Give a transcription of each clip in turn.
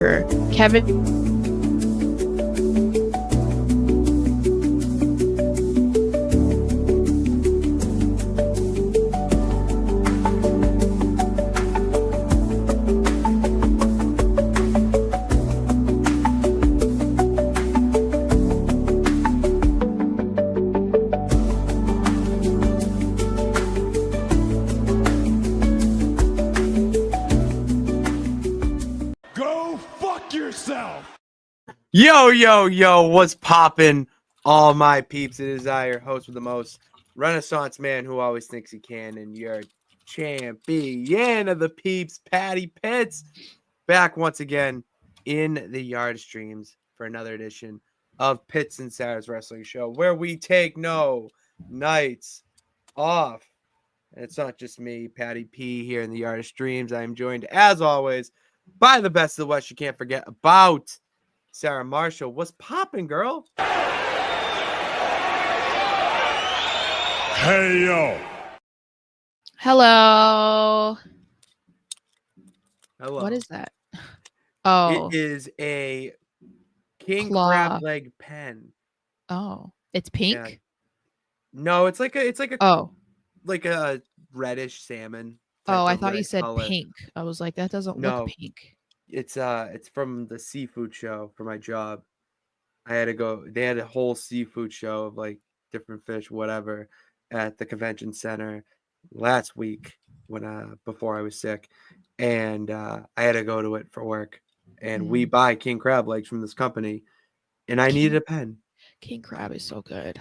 Kevin. Go fuck yourself. Yo, what's poppin'? All my peeps, it is I, your host with the most Renaissance man who always thinks he can, and your champion of the peeps, Patty Pitts, back once again in the Yard Streams for another edition of Pitts and Sara's Wrestling Show, where we take no nights off. And it's not just me, Patty P, here in the Yard of Streams. I am joined, as always, by the best of the West. You can't forget about Sara Marshall. What's popping, girl? Hey, yo. Hello. Hello. What is that? Oh, It is a king Claw. crab leg pen. oh, it's pink. Yeah. No, it's like a Oh, like a reddish salmon. oh, I type of thought you red said color. pink. I was like, that doesn't No. look pink. It's from the seafood show for my job. I had to go. They had a whole seafood show of like different fish, whatever, at the convention center last week when before I was sick, and I had to go to it for work. And we buy king crab legs from this company, and I needed a pen. King crab is so good.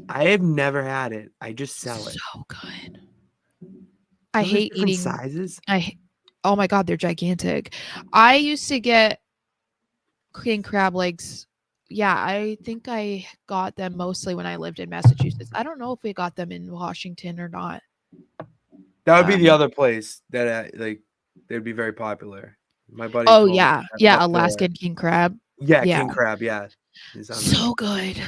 I have never had it. I just sell it. So good. I Those are hate different eating. sizes. Oh my God, they're gigantic. I used to get king crab legs. Yeah, I think I got them mostly when I lived in Massachusetts. I don't know if we got them in Washington or not. That would be the other place that like they'd be very popular. My buddy. Oh told me yeah, that yeah, up Alaskan king crab. there. Yeah. King crab. Yeah, It's on there. So good.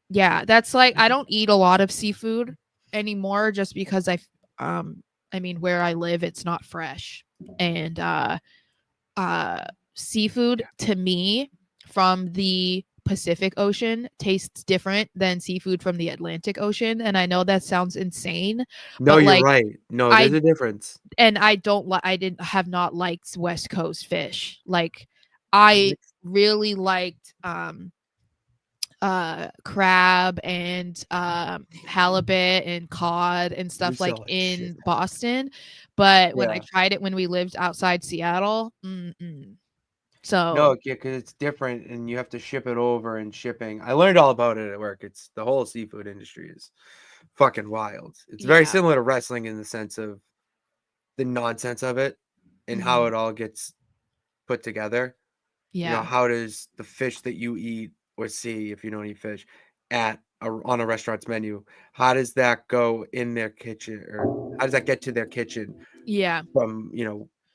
Yeah, that's like I don't eat a lot of seafood anymore just because I mean where I live it's not fresh. And seafood to me from the Pacific Ocean tastes different than seafood from the Atlantic Ocean, and I know that sounds insane. No, but, you're like, right. No, there's a difference. And I have not liked West Coast fish. Like I really liked crab and halibut and cod and stuff like in Boston, but when I tried it when we lived outside Seattle, so no, yeah, because it's different and you have to ship it over and shipping. I learned all about it at work. It's the whole seafood industry is fucking wild. It's very similar to wrestling in the sense of the nonsense of it and how it all gets put together. You know, how does the fish that you eat or see, if you don't eat fish, on a restaurant's menu, how does that go in their kitchen, or how does that get to their kitchen? From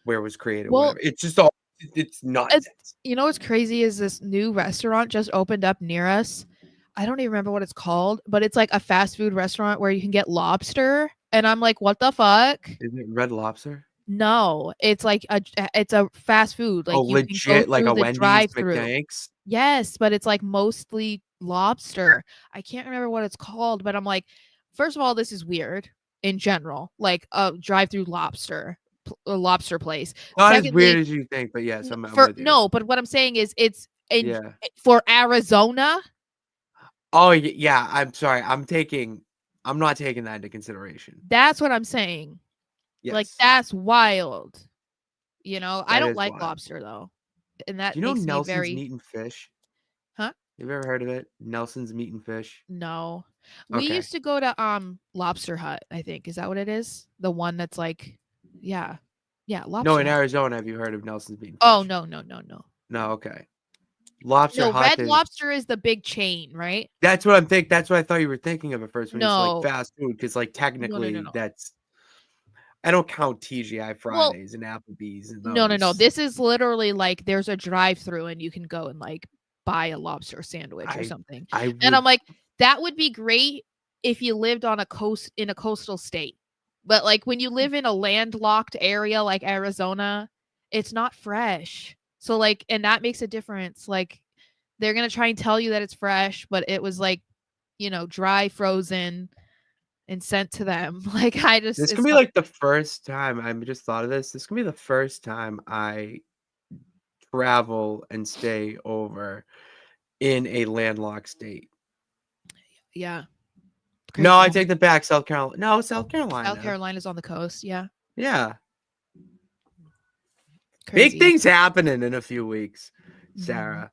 where it was created. Well, whatever. It's just all it's nonsense. You know what's crazy is this new restaurant just opened up near us. I don't even remember what it's called, but it's like a fast food restaurant where you can get lobster, and I'm like, what the fuck? Is it Red Lobster? No, it's like it's a fast food. Like you legit, can go like a the Wendy's, drive-through. McDanks? Yes, but it's like mostly lobster. I can't remember what it's called, but I'm like, first of all, this is weird in general. Like a drive-through lobster place. Not Secondly, as weird as you think, but yes, I'm with you. No, but what I'm saying is it's for Arizona. Oh yeah, I'm sorry. I'm not taking that into consideration. That's what I'm saying. Yes. Like that's wild. You know, I don't like wild. lobster though. And that Do you know makes Nelson's me very Meat and Fish? Huh? Have you ever heard of it? Nelson's Meat and Fish? No. We used to go to Lobster Hut, I think. Is that what it is? The one that's like Lobster No, in Hut. Arizona, have you heard of Nelson's Meat and Fish? Oh, no. No, okay. Lobster Hut. Red Lobster is the big chain, right? That's what I'm thinking. That's what I thought you were thinking of at first when you said like No. fast food, because like technically No. that's I don't count TGI Fridays and Applebee's and those. No. This is literally like there's a drive-through and you can go and like buy a lobster sandwich or something. And I'm like, that would be great if you lived on in a coastal state. But like when you live in a landlocked area like Arizona, it's not fresh. So like, and that makes a difference. Like they're gonna try and tell you that it's fresh, but it was like, dry, frozen, and sent to them. Like I just, This can it's be not. like the first time I just thought of this. This can be the first time I travel and stay over in a landlocked state. Yeah, No, crazy. I Huh? take that back. South Carolina. No, South South Carolina. Carolina's on the coast. Yeah, Yeah. Big crazy. things happening in a few weeks, Mhm. Sarah.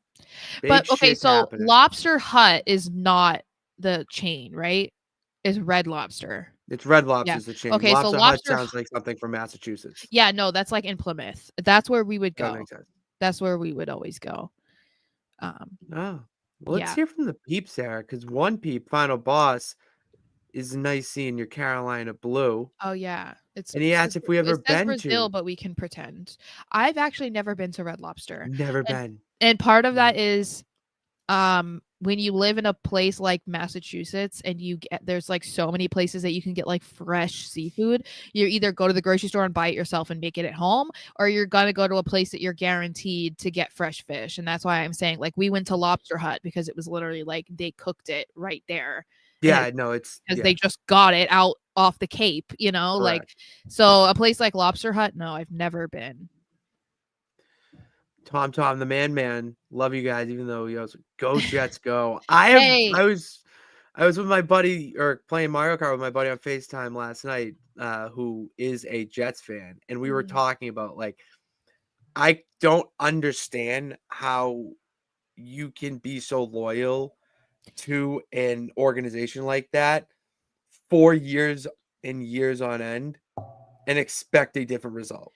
Big But okay, shit's so happening. Lobster Hut is not the chain, right? Is Red Lobster. It's Red Yeah. Lobster's the chain. Okay, so Lobster Hut sounds like something from Massachusetts. Yeah, no, that's like in Plymouth. That's where we would That go. makes sense. That's where we would always go. Um, Oh, well, let's yeah. hear from the peeps, Sarah, because one peep, final boss, is nice seeing your Carolina blue. Oh yeah. And he asked if we ever It says been Brazil, to. but we can pretend. I've actually never been to Red Lobster. Never And been. and part of that Mm. is when you live in a place like Massachusetts and there's like so many places that you can get like fresh seafood, you either go to the grocery store and buy it yourself and make it at home, or you're gonna go to a place that you're guaranteed to get fresh fish. And that's why I'm saying, like, we went to Lobster Hut because it was literally like they cooked it right there, and Yeah, it's no, it's because yeah, they just got it out off the Cape, like, correct. so a place like Lobster Hut, no, I've never been. Tom, the man, love you guys, even though he goes, go Jets, go. I Hey. was with my buddy or playing Mario Kart with my buddy on FaceTime last night, who is a Jets fan, and we were Mhm. talking about like I don't understand how you can be so loyal to an organization like that for years and years on end and expect a different result.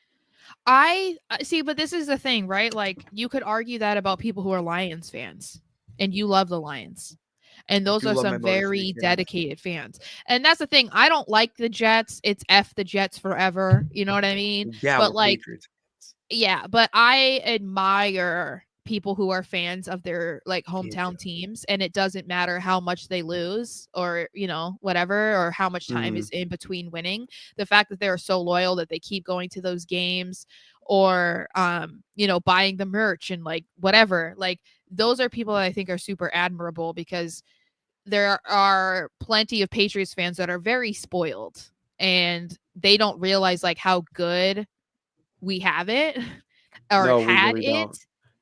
I see, but this is the thing, right? Like you could argue that about people who are Lions fans and you love the Lions. And I those do are love my some Motor City very Kings. dedicated fans. And that's the thing. I don't like the Jets. It's F the Jets forever. You know what I mean? Yeah, But we're like, Patriots fans. yeah, but I admire people who are fans of their like Me too. hometown teams, and it doesn't matter how much they lose or whatever, or how much time Mhm. is in between winning. The fact that they're so loyal that they keep going to those games, or buying the merch and like whatever, like those are people that I think are super admirable, because there are plenty of Patriots fans that are very spoiled and they don't realize like how good we have it or No, we had really it. don't.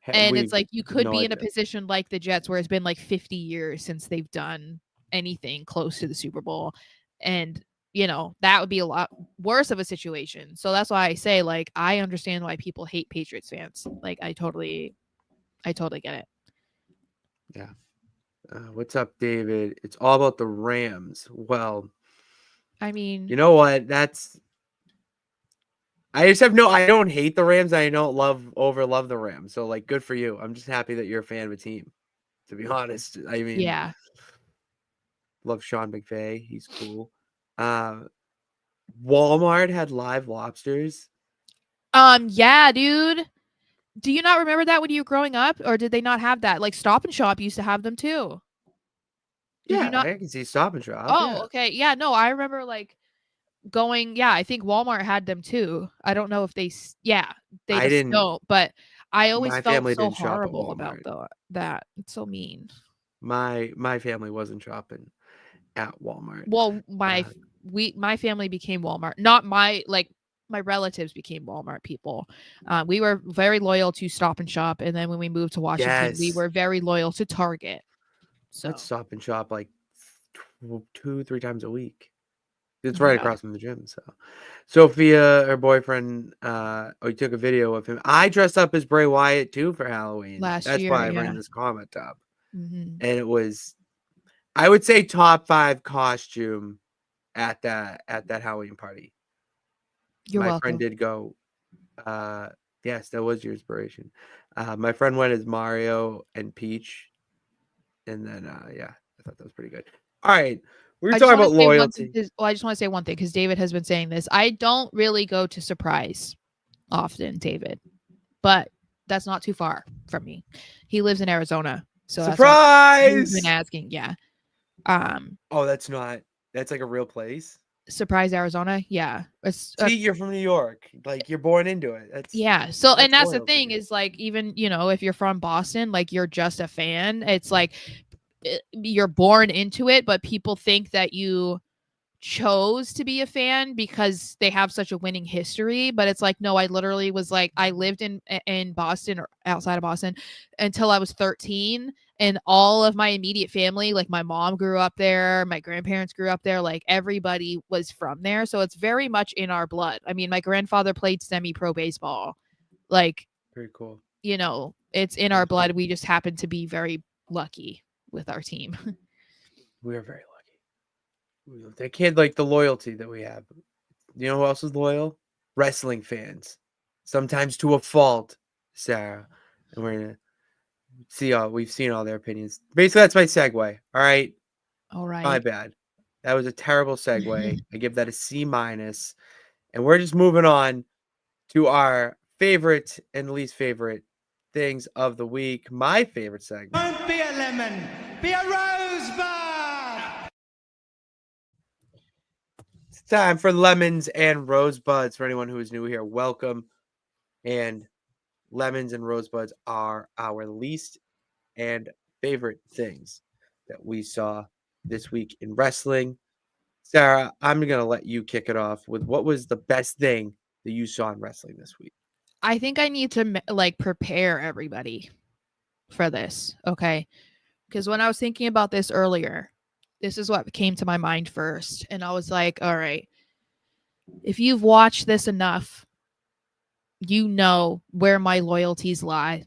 And it's We like you have could no be in a idea. position like the Jets where it's been like 50 years since they've done anything close to the Super Bowl. And that would be a lot worse of a situation. So that's why I say, like, I understand why people hate Patriots fans. Like I totally get it. Yeah. What's up, David? It's all about the Rams. Well, I mean, you know what? I don't hate the Rams. I don't love the Rams. So like good for you. I'm just happy that you're a fan of a team, to be honest. I mean, yeah. love Sean McVay. He's cool. Uh Walmart had live lobsters. Yeah, dude. Do you not remember that when you were growing up, or did they not have that? Like Stop and Shop used to have them too. Did you Yeah, not? I can see Stop and Shop. Oh, Yeah. okay. Yeah, no, I remember like going, yeah, I think Walmart had them too. I don't know if yeah, they I just didn't don't, but I always my felt family so didn't shop at horrible about Walmart. that. It's so mean. My family wasn't shopping at Walmart. Well, Uh, my family became Walmart. Not my relatives became Walmart people. We were very loyal to Stop and Shop, and then when we moved to Washington, we yes. were very loyal to Target. I'd So, stop and shop like 2, 3 times a week. It's right yeah. across from the gym. So Sophia, her boyfriend, we took a video of him. I dressed up as Bray Wyatt too for Halloween. Last That's year, why I bring yeah. this comment up. Mhm. And it was, I would say, top 5 costume at that Halloween party. You're My friend welcome. did go. Yes, that was your inspiration. My friend went as Mario and Peach, and then yeah, I thought that was pretty good. All right, we were I just talking wanna about say one thing loyalty. 'cause well, I just wanna say one thing because David has been saying this. I don't really go to Surprise often, David, but that's not too far from me. He lives in Arizona, so that's why he's been Surprise! asking, yeah. Um, Oh, that's not. That's like a real place. Surprise, Arizona. Yeah. It's See, you're from New York. Like, you're born into it. yeah. So, and that's the loyalty. thing is like, even, if you're from Boston, like you're just a fan. It's like you're born into it, but people think that you chose to be a fan because they have such a winning history, but it's like, no, I literally was like, I lived in Boston or outside of Boston until I was 13, and all of my immediate family, like my mom grew up there, my grandparents grew up there, like everybody was from there, so it's very much in our blood. I mean, my grandfather played semi-pro baseball. Like, Very cool. It's in our blood. We just happen to be very lucky with our team. We are very lucky. They can't like the loyalty that we have. You know who else is loyal? Wrestling fans. Sometimes to a fault, Sarah. And we're gonna we've seen all their opinions. Basically, that's my segue. All right. All My right. bad. That was a terrible segue. I give that a C minus. And we're just moving on to our favorite and least favorite things of the week. My favorite segment. Don't be a lemon, be a rosebud. It's time for lemons and rosebuds. For anyone who is new here, welcome. And lemons and rosebuds are our least and favorite things that we saw this week in wrestling. Sarah, I'm going to let you kick it off with what was the best thing that you saw in wrestling this week? I think I need to like prepare everybody for this, okay? Because when I was thinking about this earlier, this is what came to my mind first. And I was like, all right, if you've watched this enough, you know where my loyalties lie,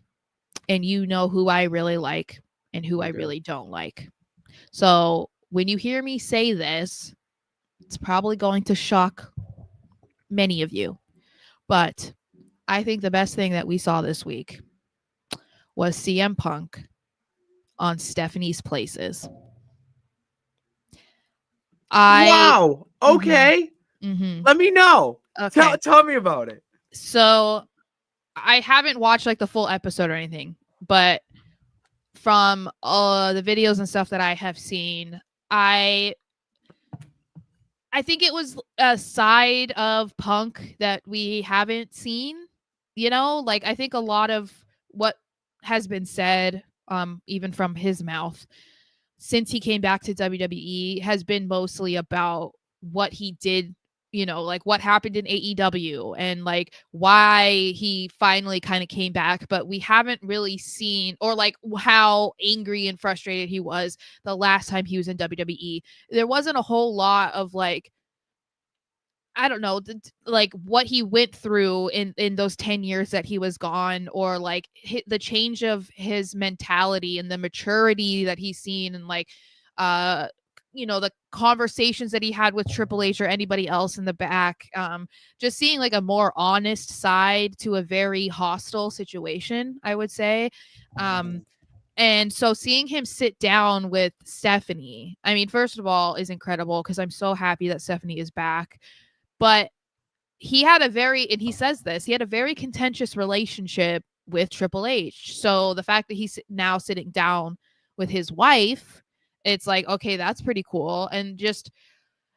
and you know who I really like and who I really don't like. So when you hear me say this, it's probably going to shock many of you. But I think the best thing that we saw this week was CM Punk on Stephanie's Places. Wow. Okay. Let me know. Okay. Tell me about it. So I haven't watched like the full episode or anything, but from the videos and stuff that I have seen, I think it was a side of Punk that we haven't seen. Like I think a lot of what has been said, even from his mouth, since he came back to WWE has been mostly about what he did, like what happened in AEW and like why he finally kind of came back. But we haven't really seen, or like how angry and frustrated he was the last time he was in WWE. There wasn't a whole lot of like, I don't know, like what he went through in those 10 years that he was gone, or like the change of his mentality and the maturity that he's seen, and like the conversations that he had with Triple H or anybody else in the back, just seeing like a more honest side to a very hostile situation, I would say. And so seeing him sit down with Stephanie, I mean, first of all, is incredible because I'm so happy that Stephanie is back. But he had and he says this, he had a very contentious relationship with Triple H. So the fact that he's now sitting down with his wife, it's like, okay, that's pretty cool. And just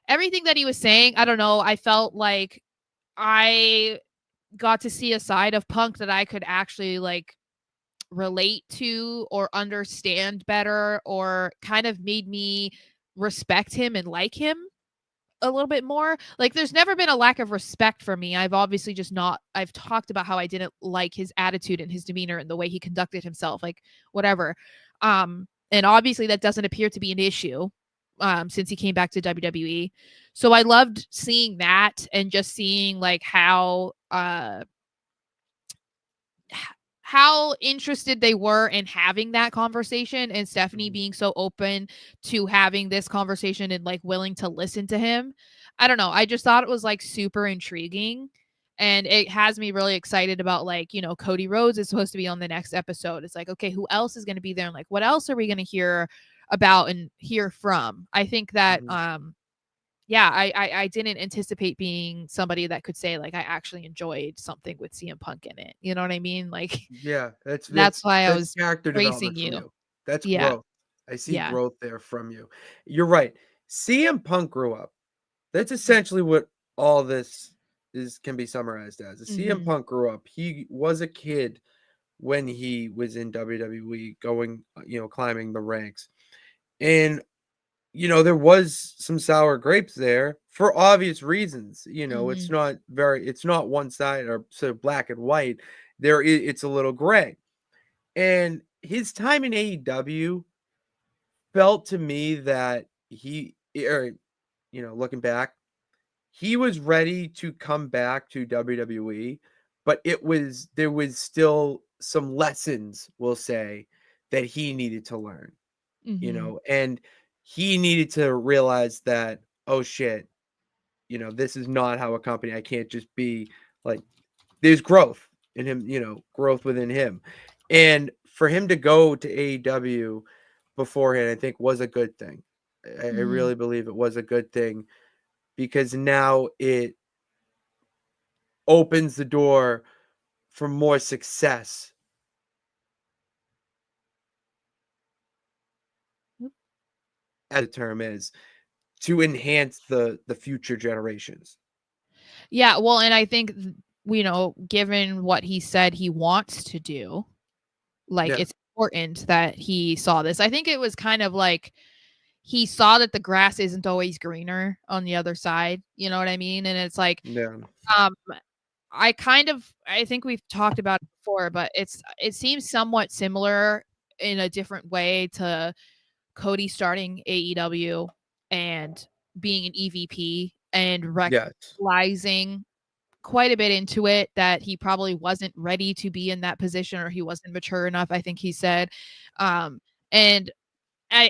everything that he was saying, I don't know, I felt like I got to see a side of Punk that I could actually like relate to or understand better, or kind of made me respect him and like him a little bit more. Like there's never been a lack of respect for me. I've obviously just not, I've talked about how I didn't like his attitude and his demeanor and the way he conducted himself, like whatever. And obviously that doesn't appear to be an issue since he came back to WWE. So I loved seeing that, and just seeing like how interested they were in having that conversation, and Stephanie being so open to having this conversation and like willing to listen to him. I don't know. I just thought it was like super intriguing, and it has me really excited about like, Cody Rhodes is supposed to be on the next episode. It's like, okay, who else is going to be there? And like, what else are we going to hear about and hear from? I think that, yeah, I didn't anticipate being somebody that could say like I actually enjoyed something with CM Punk in it. You know what I mean? Like, Yeah, that's why I was character praising development from you. you. That's Yeah. growth. I see Yeah. growth there from you. You're right. CM Punk grew up. That's essentially what all this can be summarized as. CM Mhm. Punk grew up. He was a kid when he was in WWE, going, climbing the ranks, and there was some sour grapes there for obvious reasons. It's Mhm. not one side or so black and white. It's a little gray. And his time in AEW felt to me that looking back, he was ready to come back to WWE, but there was still some lessons, we'll say, that he needed to learn, Mhm. and he needed to realize that, oh shit, this is not how a company, I can't just be like, there's growth in him, growth within him. And for him to go to AEW beforehand, I think was a good thing. I Mhm. really believe it was a good thing, because now it opens the door for more success, as the term is, to enhance the future generations. Yeah, well, and I think given what he said he wants to do, like Yeah. it's important that he saw this. I think it was kind of like he saw that the grass isn't always greener on the other side, you know what I mean? And it's like Yeah. um I think we've talked about it before, but it seems somewhat similar in a different way to Cody starting AEW and being an EVP and Yes. realizing quite a bit into it that he probably wasn't ready to be in that position, or he wasn't mature enough, I think he said. Um, and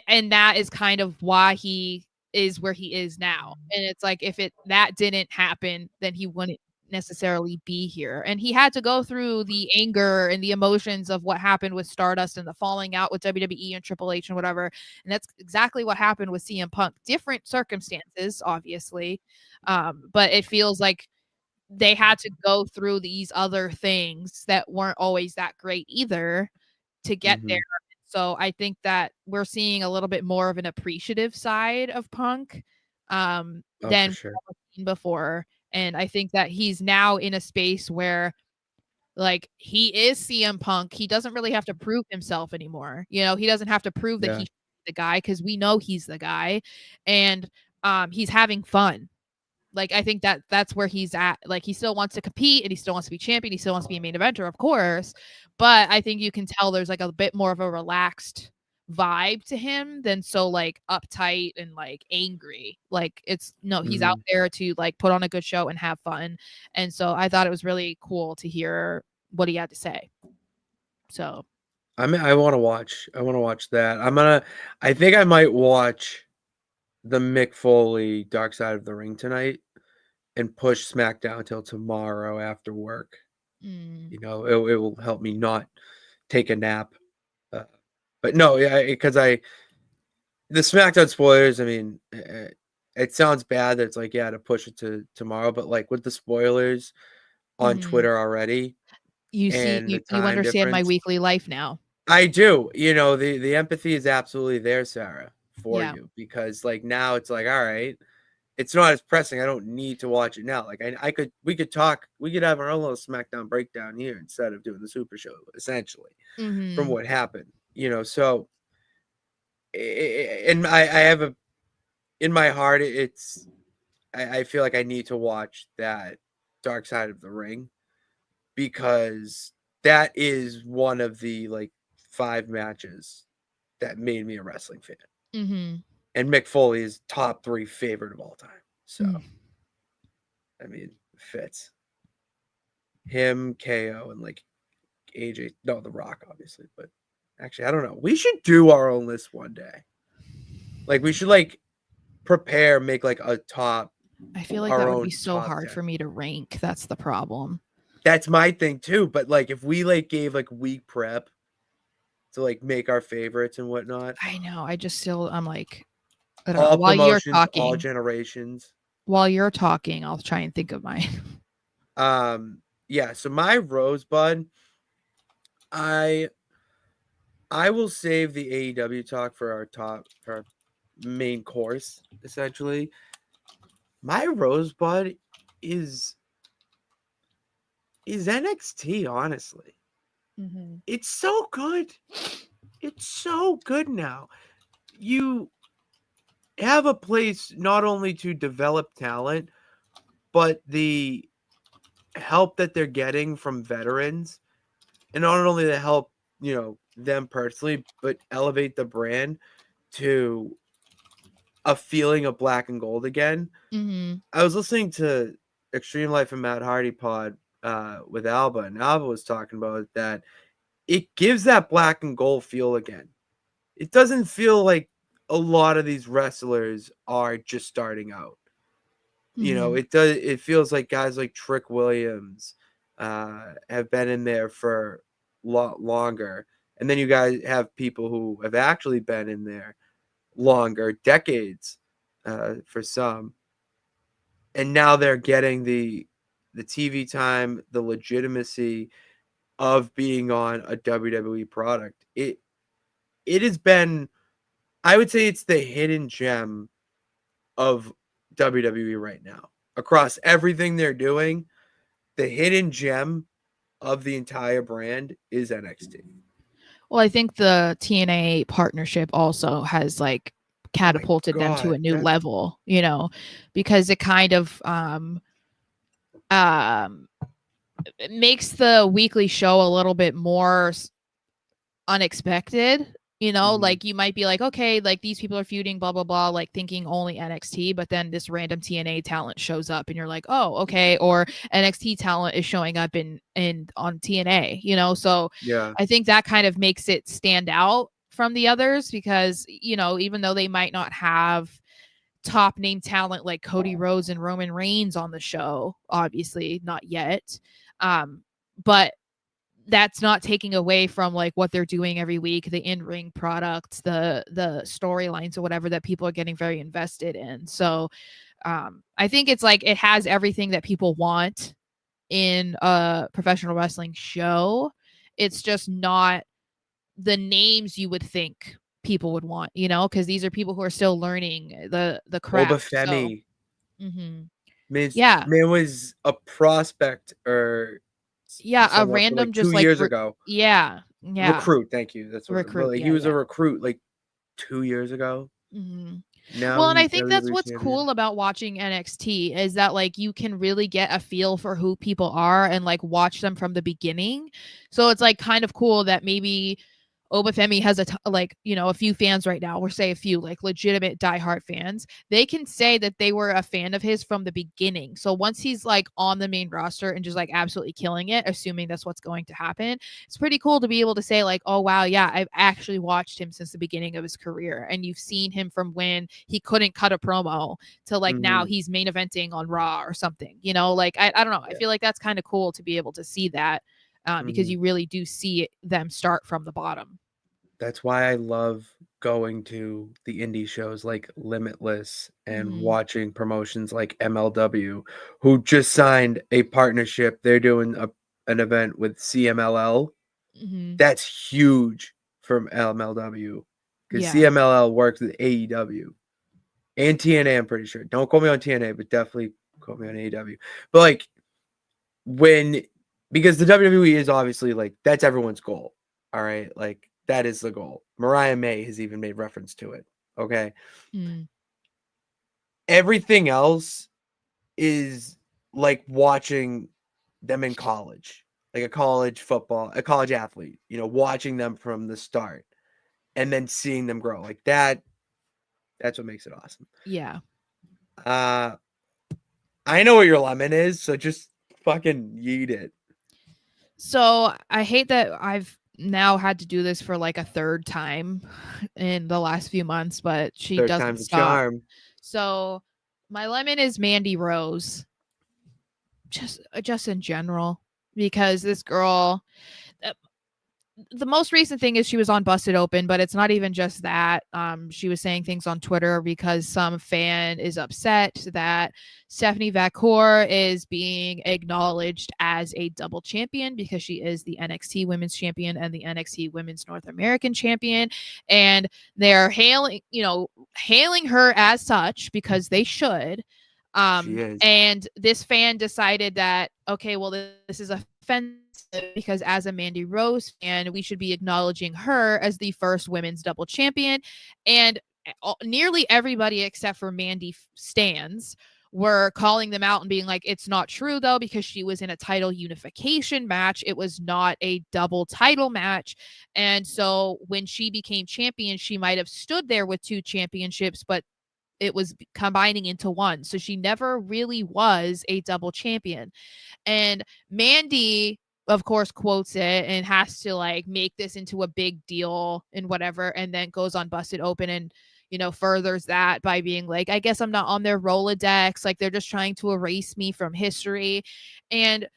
and that is kind of why he is where he is now. And it's like if that didn't happen, then he wouldn't necessarily be here. And he had to go through the anger and the emotions of what happened with Stardust and the falling out with WWE and Triple H and whatever. And that's exactly what happened with CM Punk. Different circumstances, obviously. But it feels like they had to go through these other things that weren't always that great either to get there. Hmm. So I think that we're seeing a little bit more of an appreciative side of Punk Oh, for than we've sure. ever seen before. And I think that he's now in a space where like he is CM Punk. He doesn't really have to prove himself anymore. He doesn't have to prove that Yeah. he's the guy because we know he's the guy. And he's having fun. Like, I think that that's where he's at. Like, he still wants to compete and he still wants to be champion. He still wants to be a main eventer, of course. But I think you can tell there's like a bit more of a relaxed vibe to him than so like uptight and like angry. Like, it's no, he's out Hmm. there to like put on a good show and have fun. And so I thought it was really cool to hear what he had to say. So, I want to watch. I want to watch that. I think I might watch the Mick Foley Dark Side of the Ring tonight and push SmackDown till tomorrow after work. mm, It will help me not take a nap. Uh, but no, yeah, because the SmackDown spoilers. I mean, it sounds bad that it's like, yeah, to push it to tomorrow, but like with the spoilers on mhm. Twitter already You see, and the you time understand my difference, weekly life now. I do. The empathy is absolutely there, Sarah, for Yeah. you, because like now it's like, all right, it's not as pressing. I don't need to watch it now. Like we could have our own little SmackDown breakdown here instead of doing the Super Show, essentially, from Mhm. what happened. So, and I have in my heart, I feel like I need to watch that Dark Side of the Ring, because that is one of the like 5 matches that made me a wrestling fan. Mhm. And Mick Foley is top 3 favorite of all time. So, Mm. I mean, fits. Him, KO, and like AJ. No, The Rock, obviously. But actually, I don't know. We should do our own list one day. Like, we should like prepare, make like a top, I feel like our that would be own so top hard 10. for me to rank. That's the problem. That's my thing too. But like, if we like gave like week prep to like make our favorites and whatnot, I know. I'm like, I don't know. all promotions, all generations. While you're talking, I'll try and think of mine. Yeah. So my Rosebud, I I will save the AEW talk for our main course, essentially. my Rosebud is NXT, honestly. Mm-hmm. It's so good. It's so good now. You have a place not only to develop talent, but the help that they're getting from veterans, and not only the help, them personally, but elevate the brand to a feeling of black and gold again. Mm-hmm. I was listening to Extreme Life and Matt Hardy pod with Alba, and Alba was talking about that. It gives that black and gold feel again. It doesn't feel like a lot of these wrestlers are just starting out. Mm-hmm. It does. It feels like guys like Trick Williams have been in there for a lot longer, and then you guys have people who have actually been in there longer, decades, for some, and now they're getting the TV time, the legitimacy of being on a WWE product. It has been, I would say, it's the hidden gem of WWE right now. Across everything they're doing, the hidden gem of the entire brand is NXT. Well, I think the TNA partnership also has like catapulted them to God, a new that's level, because it kind of um it makes the weekly show a little bit more unexpected. Like you might be like, okay, like these people are feuding, blah blah blah, like thinking only NXT, but then this random TNA talent shows up and you're like, oh, okay. Or NXT talent is showing up in on TNA. So yeah. I think that kind of makes it stand out from the others because even though they might not have top name talent like Cody Rhodes and Roman Reigns on the show, obviously not yet, but that's not taking away from like what they're doing every week, the in-ring products, the storylines or whatever that people are getting very invested in. So I think it's like it has everything that people want in a professional wrestling show. It's just not the names you would think people would want, because these are people who are still learning the craft. So Obafemi. mm-hmm. Man, Yeah. man was a prospect or Yeah, a somewhat for random like just 2 like years ago. yeah. Recruit, thank you. That's what. But Recruit. like, he Yeah, was a yeah. recruit like 2 years ago. Mhm. Now Well, and I he's think that's WWE what's champion. cool about watching NXT is that like you can really get a feel for who people are and like watch them from the beginning. So it's like kind of cool that maybe Obafemi has a few fans right now, or say a few like legitimate diehard fans. They can say that they were a fan of his from the beginning. So once he's like on the main roster and just like absolutely killing it, assuming that's what's going to happen, it's pretty cool to be able to say like, oh wow, yeah, I've actually watched him since the beginning of his career, and you've seen him from when he couldn't cut a promo to like now he's main eventing on Raw or something. Like I don't know. I feel like that's kind of cool to be able to see that. Because you really do see them start from the bottom. That's why I love going to the indie shows like Limitless and Mm-hmm. watching promotions like MLW, who just signed a partnership. They're doing an event with CMLL. Mm-hmm. That's huge from MLW because Yeah. CMLL works with AEW and TNA. I'm pretty sure. Don't quote me on TNA, but definitely quote me on AEW. But like because the WWE is obviously like that's everyone's goal. All right, like that is the goal. Mariah May has even made reference to it. Okay, Mm. everything else is like watching them in college, like a college athlete. Watching them from the start and then seeing them grow like that. That's what makes it awesome. Yeah. I know what your lemon is, so just fucking yeet it. So I hate that I've now had to do this for like a third time in the last few months, but she Third doesn't time's a stop. charm. So my lemon is Mandy Rose. Just in general, because this girl, the most recent thing is she was on Busted Open, but it's not even just that. She was saying things on Twitter because some fan is upset that Stephanie Vacour is being acknowledged as a double champion because she is the NXT Women's Champion and the NXT Women's North American Champion, and they're hailing her as such because they should. She is. And this fan decided that, okay, well, this is offensive because as a Mandy Rose fan, we should be acknowledging her as the first women's double champion. And nearly everybody except for Mandy stans were calling them out and being like, it's not true though, because she was in a title unification match. It was not a double title match. And so when she became champion, she might have stood there with 2 championships, but it was combining into one. So she never really was a double champion. And Mandy, of course, quotes it and has to like make this into a big deal and whatever, and then goes on Busted Open and, you know, furthers that by being like, I guess I'm not on their Rolodex. Like they're just trying to erase me from history. And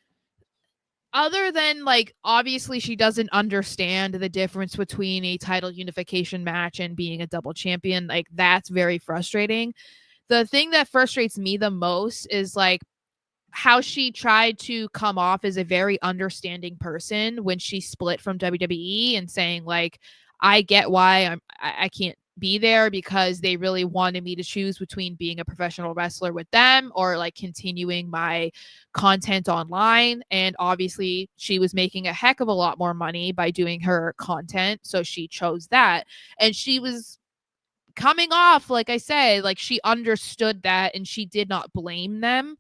other than like, obviously she doesn't understand the difference between a title unification match and being a double champion. Like that's very frustrating. The thing that frustrates me the most is like how she tried to come off as a very understanding person when she split from WWE and saying like, I get why I can't be there because they really wanted me to choose between being a professional wrestler with them or like continuing my content online. And obviously she was making a heck of a lot more money by doing her content. So she chose that. And she was coming off, like I said, like she understood that and she did not blame them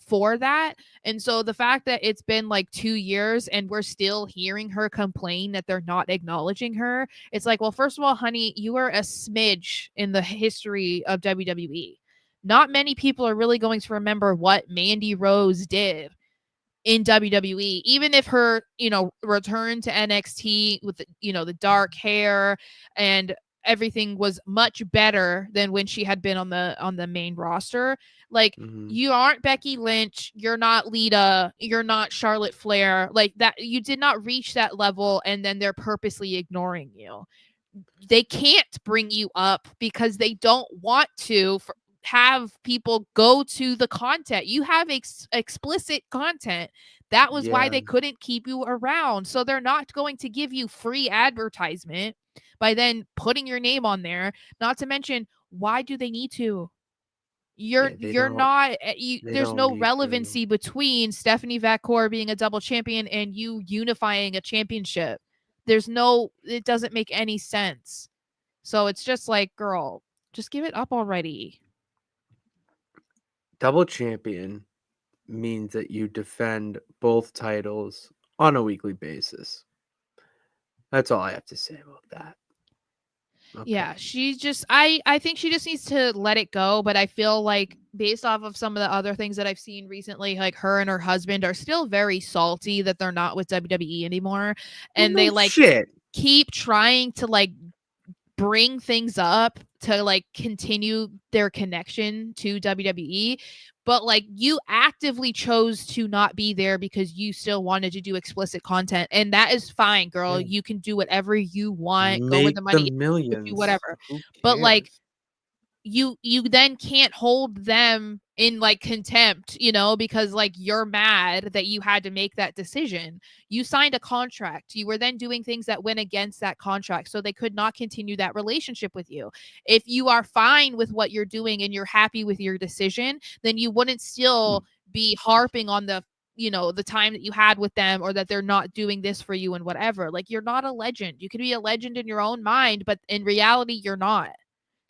for that. And so the fact that it's been like 2 years and we're still hearing her complain that they're not acknowledging her, it's like, well, first of all, honey, you are a smidge in the history of WWE. Not many people are really going to remember what Mandy Rose did in WWE, even if her, you know, return to NXT with, you know, the dark hair and everything was much better than when she had been on the main roster. Like you aren't Becky Lynch, you're not Lita, you're not Charlotte Flair. Like that, you did not reach that level, and then they're purposely ignoring you. They can't bring you up because they don't want to have people go to the content. You have explicit content. That was why they couldn't keep you around. So they're not going to give you free advertisement by then putting your name on there. Not to mention, why do they need to? You're not there's no relevancy between Stephanie Vacour being a double champion and you unifying a championship. It doesn't make any sense. So it's just like, girl, just give it up already. Double champion means that you defend both titles on a weekly basis. That's all I have to say about that. Okay. Yeah, she just I think she just needs to let it go, but I feel like based off of some of the other things that I've seen recently, like her and her husband are still very salty that they're not with WWE anymore, and they like keep trying to like bring things up to like continue their connection to WWE, but like you actively chose to not be there because you still wanted to do explicit content, and that is fine, girl. You can do whatever you want, go where the money is, do whatever. But like you then can't hold them in like contempt, you know, because like you're mad that you had to make that decision. You signed a contract. You were then doing things that went against that contract, so they could not continue that relationship with you. If you are fine with what you're doing and you're happy with your decision, then you wouldn't still be harping on the, you know, the time that you had with them or that they're not doing this for you and whatever. Like you're not a legend. You could be a legend in your own mind, but in reality you're not.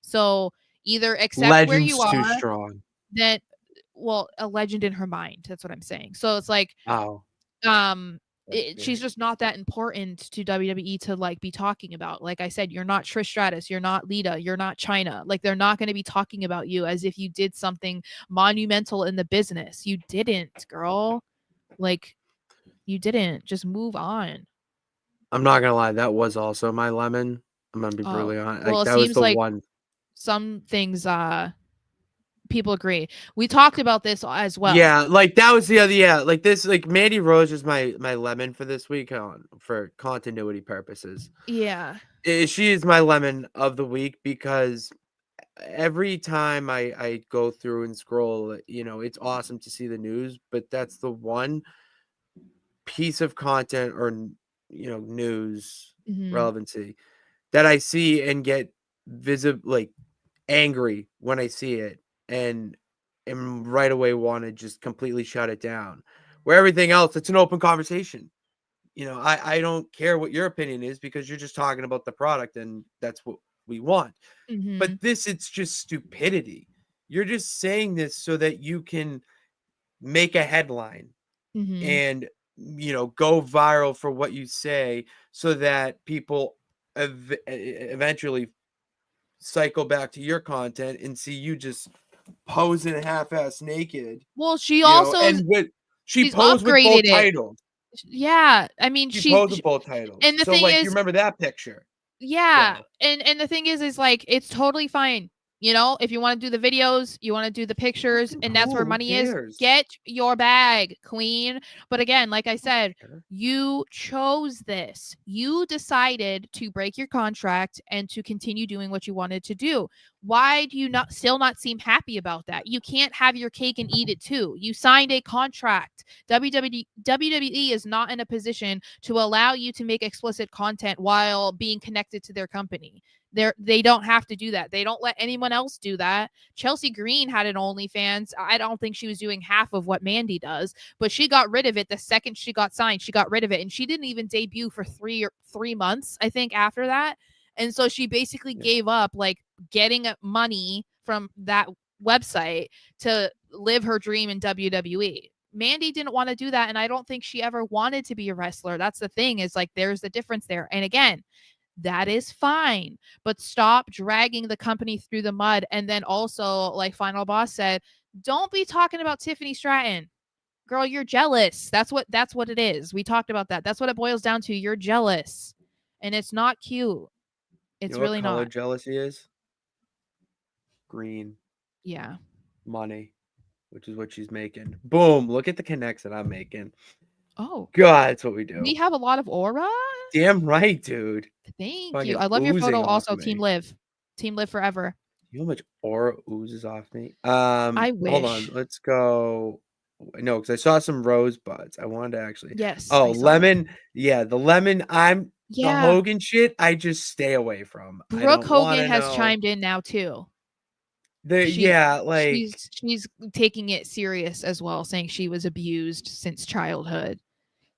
So either accept where you are, too strong. Then, well, a legend in her mind. That's what I'm saying. So it's like, she's just not that important to WWE to like be talking about. Like I said, you're not Trish Stratus, you're not Lita, you're not China. Like they're not going to be talking about you as if you did something monumental in the business. You didn't, girl. Like you didn't. Just move on. I'm not gonna lie, that was also my lemon. I'm gonna be brutally honest. Well, like, that was the like one. Some things people agree. We talked about this as well. Yeah, like that was the other like this, like Mandy Rose is my lemon for this week for continuity purposes. Yeah. She is my lemon of the week because every time I go through and scroll, you know, it's awesome to see the news, but that's the one piece of content or, you know, news relevancy that I see and get like angry when I see it. And and right away want to just completely shut it down. Where everything else, it's an open conversation. I don't care what your opinion is because you're just talking about the product and that's what we want. Mm-hmm. But it's just stupidity. You're just saying this so that you can make a headline Mm-hmm. and go viral for what you say so that people eventually cycle back to your content and see you just posing half-ass naked, Well, she also and she she's posed with both upgraded it. titles. Yeah, I mean, She posed with both titles. and the So, thing like, you is, remember that picture? yeah, Go. and the thing is like it's totally fine. If you want to do the videos, you want to do the pictures, and that's where Cool, who money is, cares? get your bag, queen. But again, like I said, Care. you chose this. You decided to break your contract and to continue doing what you wanted to do. Why do you not seem happy about that? You can't have your cake and eat it too. You signed a contract. WWE is not in a position to allow you to make explicit content while being connected to their company. They don't have to do that. They don't let anyone else do that. Chelsea Green had an OnlyFans. I don't think she was doing half of what Mandy does, but she got rid of it the second she got signed. She got rid of it, and she didn't even debut for 3 months, I think, after that. And so she basically gave up like getting money from that website to live her dream in WWE. Mandy didn't want to do that, and I don't think she ever wanted to be a wrestler. That's the thing, is like there's the difference there. And again, that is fine, but stop dragging the company through the mud. And then also, like Final Boss said, don't be talking about Tiffany Stratton. Girl, you're jealous. That's what it is. We talked about that. That's what it boils down to. You're jealous. And it's not cute. You It's know what really color not. jealousy is? Green. Yeah. Money, which is what she's making. Boom. Look at the connects that I'm making. Oh, God, that's what we do. we have a lot of aura. Damn right, dude. Thank you. Fucking I love your oozing photo. off Also, Team me. Live. Team Live forever. You know how much aura oozes off me? I Hold on. wish. Let's go. No, because I saw some rosebuds. I wanted to actually. Yes, Oh, I saw that. lemon. Yeah, the lemon. The Yeah. Hogan shit. I just stay away from. I Brooke don't want Hogan to has know. chimed in now too. She Yeah, like she's taking it serious as well, saying she was abused since childhood.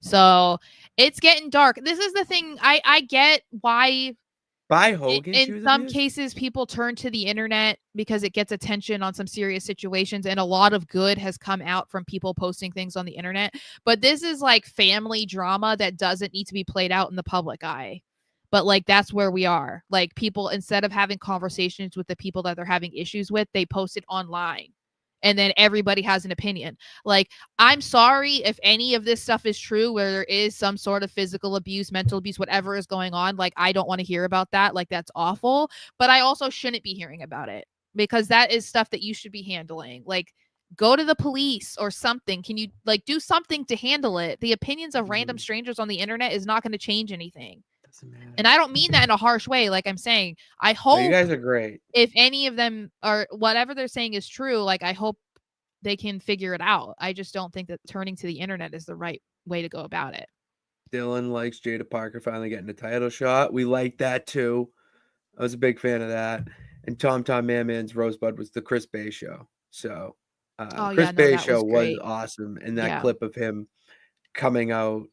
So it's getting dark. This is the thing. I get why by Hogan, she in was some abused. cases people turn to the internet because it gets attention on some serious situations, and a lot of good has come out from people posting things on the internet. But this is like family drama that doesn't need to be played out in the public eye. But like that's where we are. Like people, instead of having conversations with the people that they're having issues with, they post it online. And then everybody has an opinion. Like, I'm sorry if any of this stuff is true, where there is some sort of physical abuse, mental abuse, whatever is going on. Like, I don't want to hear about that. Like, that's awful. But I also shouldn't be hearing about it, because that is stuff that you should be handling. Like, go to the police or something. Can you like do something to handle it? The opinions of random strangers on the internet is not going to change anything. Doesn't matter. And I don't mean that in a harsh way. Like I'm saying, I No, hope you guys are great. if any of them or whatever they're saying is true, like I hope they can figure it out. I just don't think that turning to the internet is the right way to go about it. Dylan likes Jada Parker finally getting a title shot. We like that too. I was a big fan of that. And Tom Man Man's Rosebud was the Chris Bay show. So Oh Chris yeah, no, Bay that show was was great. awesome. And that Yeah. clip of him coming out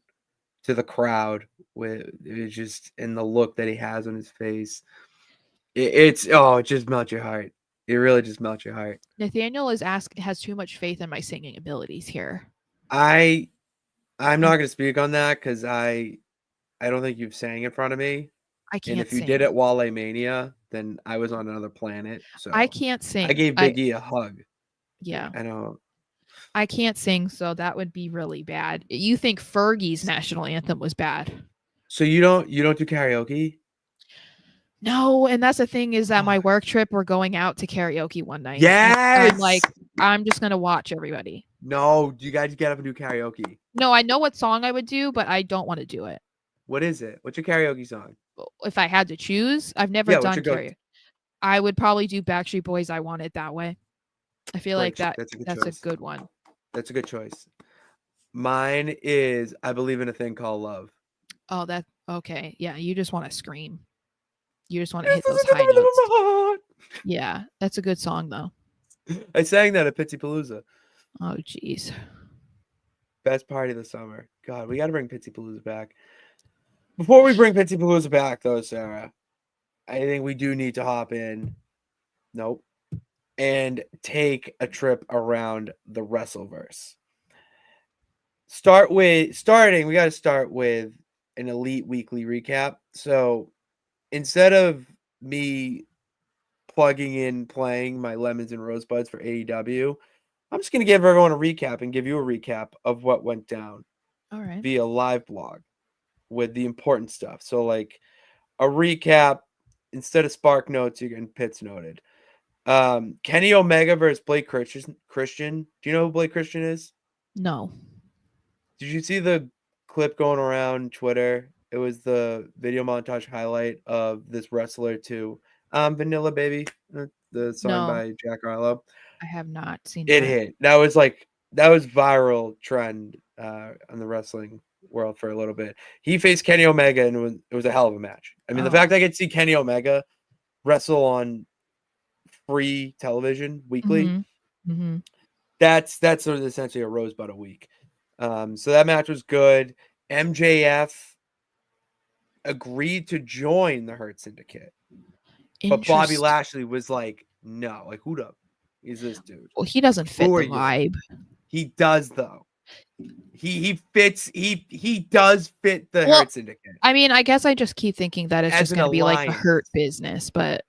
to the crowd with it just and the look that he has on his face. It just melts your heart. It really just melts your heart. Nathaniel has too much faith in my singing abilities here. I'm not gonna speak on that because I don't think you've sang in front of me. I And can't if you sing. did at Wale Mania, then I was on another planet. So I can't sing. I gave Big E a hug. Yeah. I know. I can't sing, so that would be really bad. You think Fergie's national anthem was bad? So you don't do karaoke? No, and that's the thing is that my work trip, we're going out to karaoke one night. Yes. I'm like, I'm just gonna watch everybody. No, you guys get up and do karaoke. No, I know what song I would do, but I don't want to do it. What is it? What's your karaoke song? If I had to choose, I've never What's done your go? karaoke. I would probably do Backstreet Boys. I Want It That Way. I feel like That's that's a good one. That's a good choice. Mine is I Believe in a Thing Called Love. Oh, that okay. Yeah, you just want to scream. You just want to hit those high notes. Yeah, that's a good song though. I sang that at Palooza. Oh, jeez. Best party of the summer. God, we got to bring Palooza back. Before we bring Palooza back, though, Sarah, I think we do need to hop in. Nope. And take a trip around the Wrestleverse. We got to start with an Elite Weekly recap. So instead of me plugging in playing my Lemons and Rosebuds for AEW, I'm just going to give everyone a recap and give you a recap of what went down All right. via live blog with the important stuff. So like a recap instead of Spark Notes, you're getting Pits noted. Kenny Omega versus Blake Christian. Do you know who Blake Christian is? No. Did you see the clip going around Twitter? It was the video montage highlight of this wrestler to Vanilla Baby, the song No, by Jack Harlow. I have not seen It that. hit. That was viral trend on the wrestling world for a little bit. He faced Kenny Omega and it was a hell of a match. I mean, the fact I could see Kenny Omega wrestle on free television weekly, Mm-hmm. that's sort of essentially a rosebud a week. So that match was good. MJF agreed to join the Hurt Syndicate, but Bobby Interesting. Lashley was like, "No, like who the is this dude? Well, he doesn't fit Who the are you?" vibe. He does though. He fits. He does fit the Well, Hurt Syndicate I mean, I guess I just keep thinking that it's as just an going to be like the alliance. Hurt business, but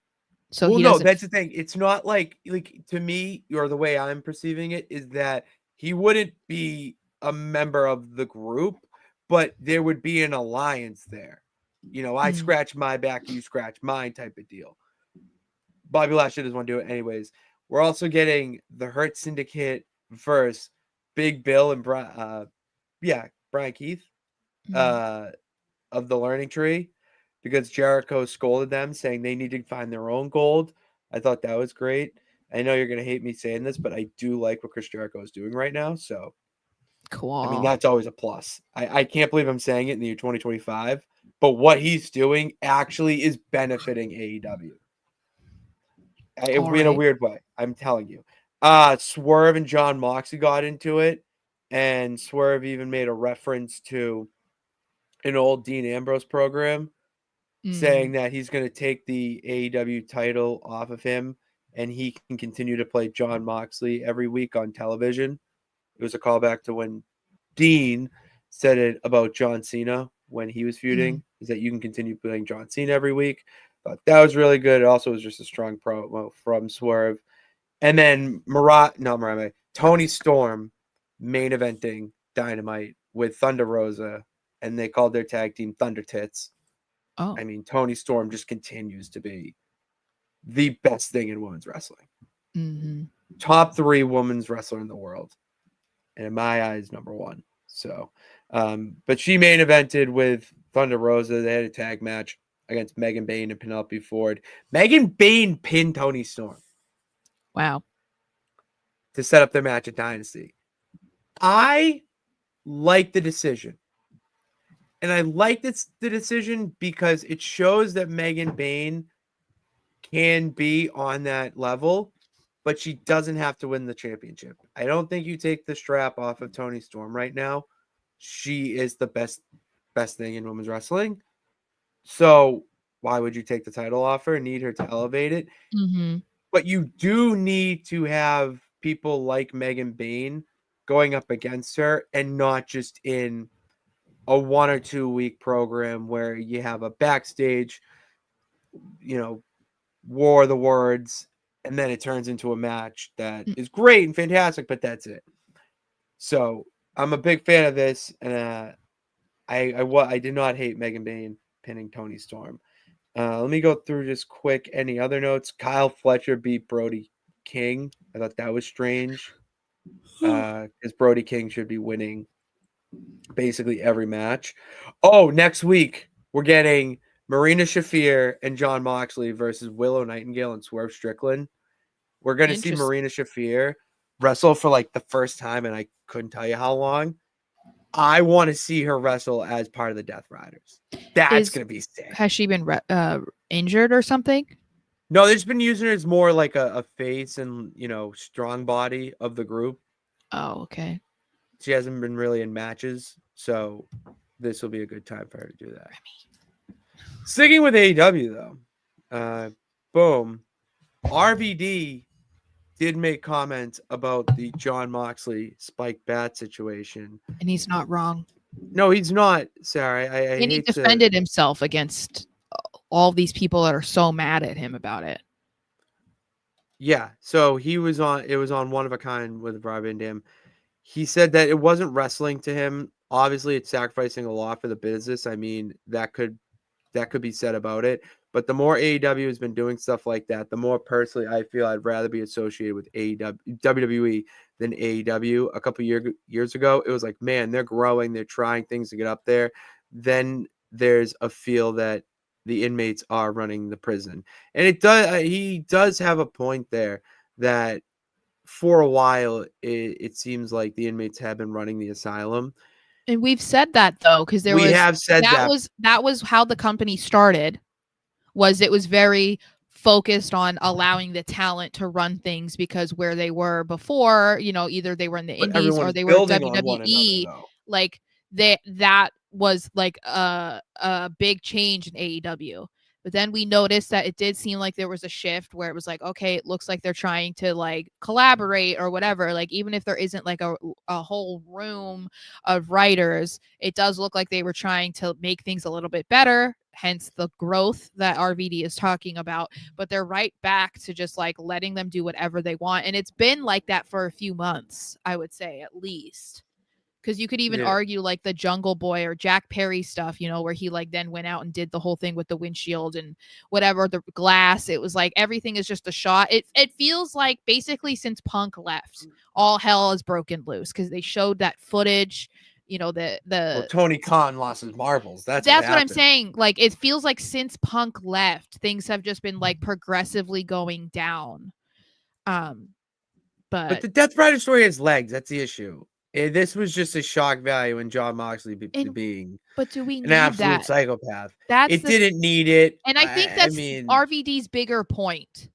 so Well, he no, doesn't. that's the thing. It's not like to me, or the way I'm perceiving it is that he wouldn't be a member of the group, but there would be an alliance there. You know, I scratch my back, you scratch mine type of deal. Bobby Lashley doesn't want to do it anyways. We're also getting the Hurt Syndicate versus Big Bill and Brian Keith of the Learning Tree, because Jericho scolded them saying they need to find their own gold. I thought that was great. I know you're going to hate me saying this, but I do like what Chris Jericho is doing right now. So, Cool. I mean, that's always a plus. I can't believe I'm saying it in the year 2025, but what he's doing actually is benefiting AEW. In a weird way. I'm telling you. Swerve and John Moxley got into it, and Swerve even made a reference to an old Dean Ambrose program, saying that he's going to take the AEW title off of him and he can continue to play John Moxley every week on television. It was a callback to when Dean said it about John Cena when he was feuding, is that you can continue playing John Cena every week. But that was really good. It also was just a strong promo from Swerve. And then Tony Storm main eventing Dynamite with Thunder Rosa, and they called their tag team Thunder Tits. Oh. I mean, Tony Storm just continues to be the best thing in women's wrestling. Top 3 women's wrestler in the world. And in my eyes, number 1. So, but she main evented with Thunder Rosa. They had a tag match against Megan Bayne and Penelope Ford. Megan Bayne pinned Tony Storm. Wow. To set up their match at Dynasty. I like the decision. And I like the decision because it shows that Megan Bayne can be on that level, but she doesn't have to win the championship. I don't think you take the strap off of Toni Storm right now. She is the best thing in women's wrestling. So why would you take the title off her? Need her to elevate it. But you do need to have people like Megan Bayne going up against her, and not just in a 1 or 2 week program where you have a backstage, war of the words, and then it turns into a match that is great and fantastic, but that's it. So I'm a big fan of this, and I did not hate Megan Bayne pinning Toni Storm. Let me go through just quick any other notes. Kyle Fletcher beat Brody King. I thought that was strange, because Brody King should be winning basically every match. Oh, next week we're getting Marina Shafir and John Moxley versus Willow Nightingale and Swerve Strickland. We're going to see Marina Shafir wrestle for like the first time, and I couldn't tell you how long. I want to see her wrestle as part of the Death Riders. That's going to be sick. Has she been injured or something? No, they've just been using her as more like a face and, strong body of the group. Oh, okay. She hasn't been really in matches, so this will be a good time for her to do that. Sticking with AEW though, boom, RVD did make comments about the Jon Moxley Spike Bat situation. And he's not wrong. No, he's not, Sarah. I And he hate defended himself against all these people that are so mad at him about it. Yeah, so it was on One of a Kind with Rob Van Dam. He said that it wasn't wrestling to him. Obviously, it's sacrificing a lot for the business. I mean, that could be said about it. But the more AEW has been doing stuff like that, the more personally I feel I'd rather be associated with WWE than AEW. A couple years ago, it was like, man, they're growing, they're trying things to get up there. Then there's a feel that the inmates are running the prison, and he does have a point there that for a while it seems like the inmates have been running the asylum. And we've said that though, because We have said that. That was how the company started. It was very focused on allowing the talent to run things, because where they were before, either they were in the indies or they were WWE, like that was like a big change in AEW. But then we noticed that it did seem like there was a shift where it was like, okay, it looks like they're trying to like collaborate or whatever. Like, even if there isn't like a whole room of writers, it does look like they were trying to make things a little bit better, hence the growth that RVD is talking about. But they're right back to just like letting them do whatever they want. And it's been like that for a few months, I would say, at least. Because you could even argue like the Jungle Boy or Jack Perry stuff, where he like then went out and did the whole thing with the windshield and whatever, the glass. It was like everything is just a shot. It feels like basically since Punk left, all hell has broken loose, because they showed that footage. Tony Khan lost his marbles. That's what I'm saying. Like, it feels like since Punk left, things have just been like progressively going down. But the Death Rider story has legs. That's the issue. This was just a shock value in Jon Moxley being but do we need an absolute that? psychopath. It didn't need it. And I think that's RVD's bigger point,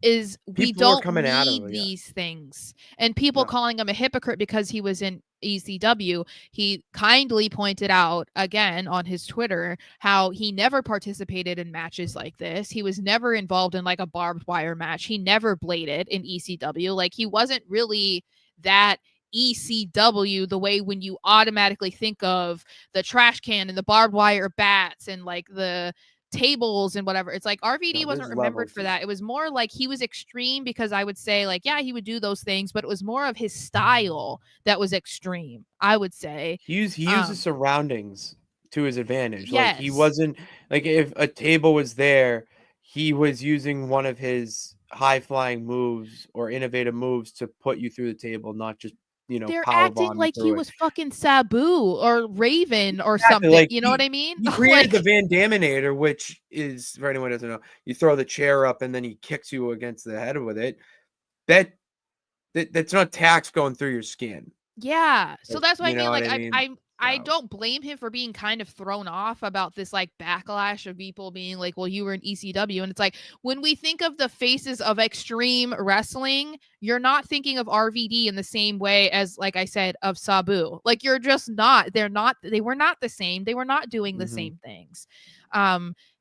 is we don't need these things. And people calling him a hypocrite because he was in ECW, he kindly pointed out again on his Twitter how he never participated in matches like this. He was never involved in like a barbed wire match. He never bladed in ECW. Like, he wasn't really that ECW the way when you automatically think of the trash can and the barbed wire bats and like the tables and whatever. It's like RVD wasn't remembered for that. It was more like he was extreme, because I would say like, yeah, he would do those things, but it was more of his style that was extreme, I would say. He uses surroundings to his advantage. Yes. Like, he wasn't like, if a table was there, he was using one of his high flying moves or innovative moves to put you through the table, not just they're acting like he was fucking Sabu or Raven or something. Like, you know what I mean? He created the Van Daminator, which is, for anyone who doesn't know, you throw the chair up and then he kicks you against the head with it. That's not tax going through your skin. Yeah. So that's what I mean. Like, I don't blame him for being kind of thrown off about this like backlash of people being like, well, you were in ECW. And it's like, when we think of the faces of extreme wrestling, you're not thinking of RVD in the same way as, like I said, of Sabu. Like, you're just not. They were not the same. They were not doing the same things.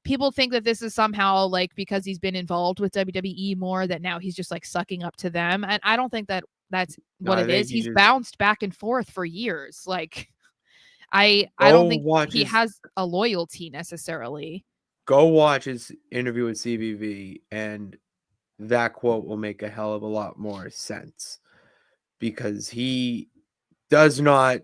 People think that this is somehow like because he's been involved with WWE more, that now he's just like sucking up to them. And I don't think that that's what it is. He's bounced back and forth for years. Like, I don't think he has a loyalty necessarily. Go watch his interview with CVV, and that quote will make a hell of a lot more sense, because he's not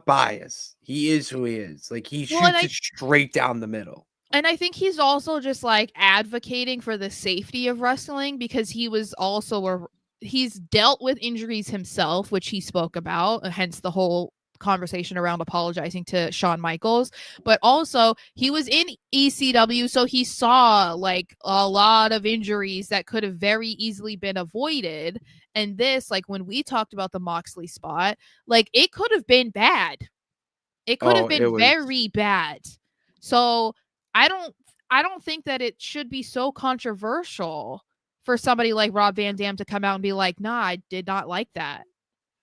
biased. He is who he is. Like, he shoots it straight down the middle. And I think he's also just like advocating for the safety of wrestling, because he was also he's dealt with injuries himself, which he spoke about, hence the whole conversation around apologizing to Shawn Michaels. But also, he was in ECW, so he saw like a lot of injuries that could have very easily been avoided. And this, like when we talked about the Moxley spot, like it could have been bad. It could have been very bad. So I don't I don't think that it should be so controversial for somebody like Rob Van Dam to come out and be like, nah, I did not like that.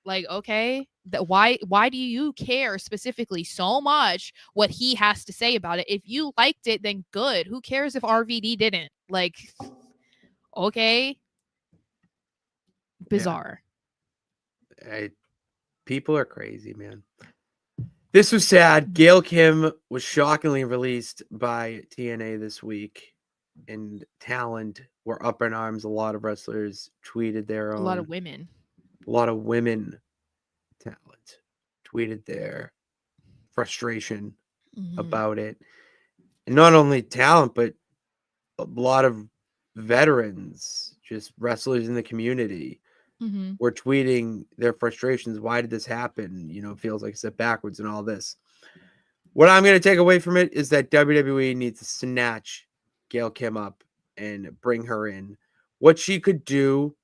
Like, okay, why do you care specifically so much what he has to say about it? If you liked it, then good. Who cares if RVD didn't? Like, okay, bizarre. People are crazy, man. This was sad. Gail Kim was shockingly released by TNA this week, and talent were up in arms. A lot of wrestlers tweeted their own. A lot of women. A lot of women talent tweeted their frustration about it. And not only talent, but a lot of veterans, just wrestlers in the community, were tweeting their frustrations. Why did this happen? You know, it feels like a step backwards and all this. What I'm going to take away from it is that WWE needs to snatch Gail Kim up and bring her in. What she could do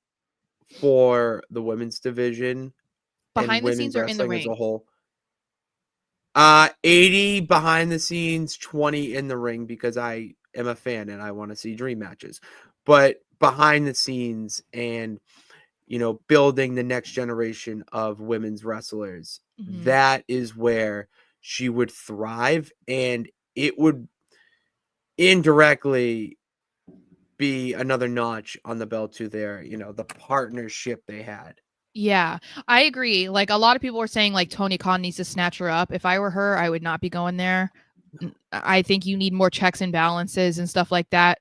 for the women's division behind and the scenes or in the ring as a whole. 80 behind the scenes, 20 in the ring, because I am a fan and I want to see dream matches. But behind the scenes and, you know, building the next generation of women's wrestlers, that is where she would thrive, and it would indirectly be another notch on the belt to their, you know, the partnership they had. Yeah, I agree. Like, a lot of people were saying like Tony Khan needs to snatch her up. If I were her, I would not be going there. I think you need more checks and balances and stuff like that.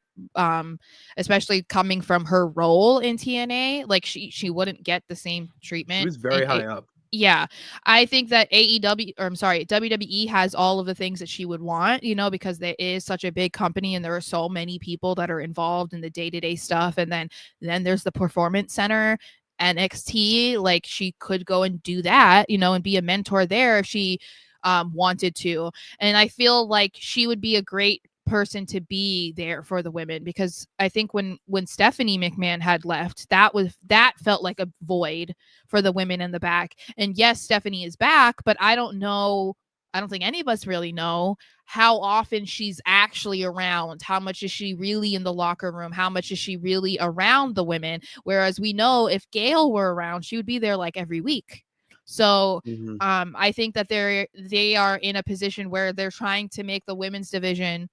Especially coming from her role in TNA, like she wouldn't get the same treatment. She was very high up. Yeah, I think that WWE has all of the things that she would want, you know, because there is such a big company and there are so many people that are involved in the day-to-day stuff. And then there's the Performance Center, NXT. Like, she could go and do that, you know, and be a mentor there if she wanted to. And I feel like she would be a great person to be there for the women, because I think when Stephanie McMahon had left, that felt like a void for the women in the back. And yes, Stephanie is back, but I don't think any of us really know how often she's actually around. How much is she really in the locker room? How much is she really around the women? Whereas we know if Gail were around, she would be there like every week. So I think that they are in a position where they're trying to make the women's division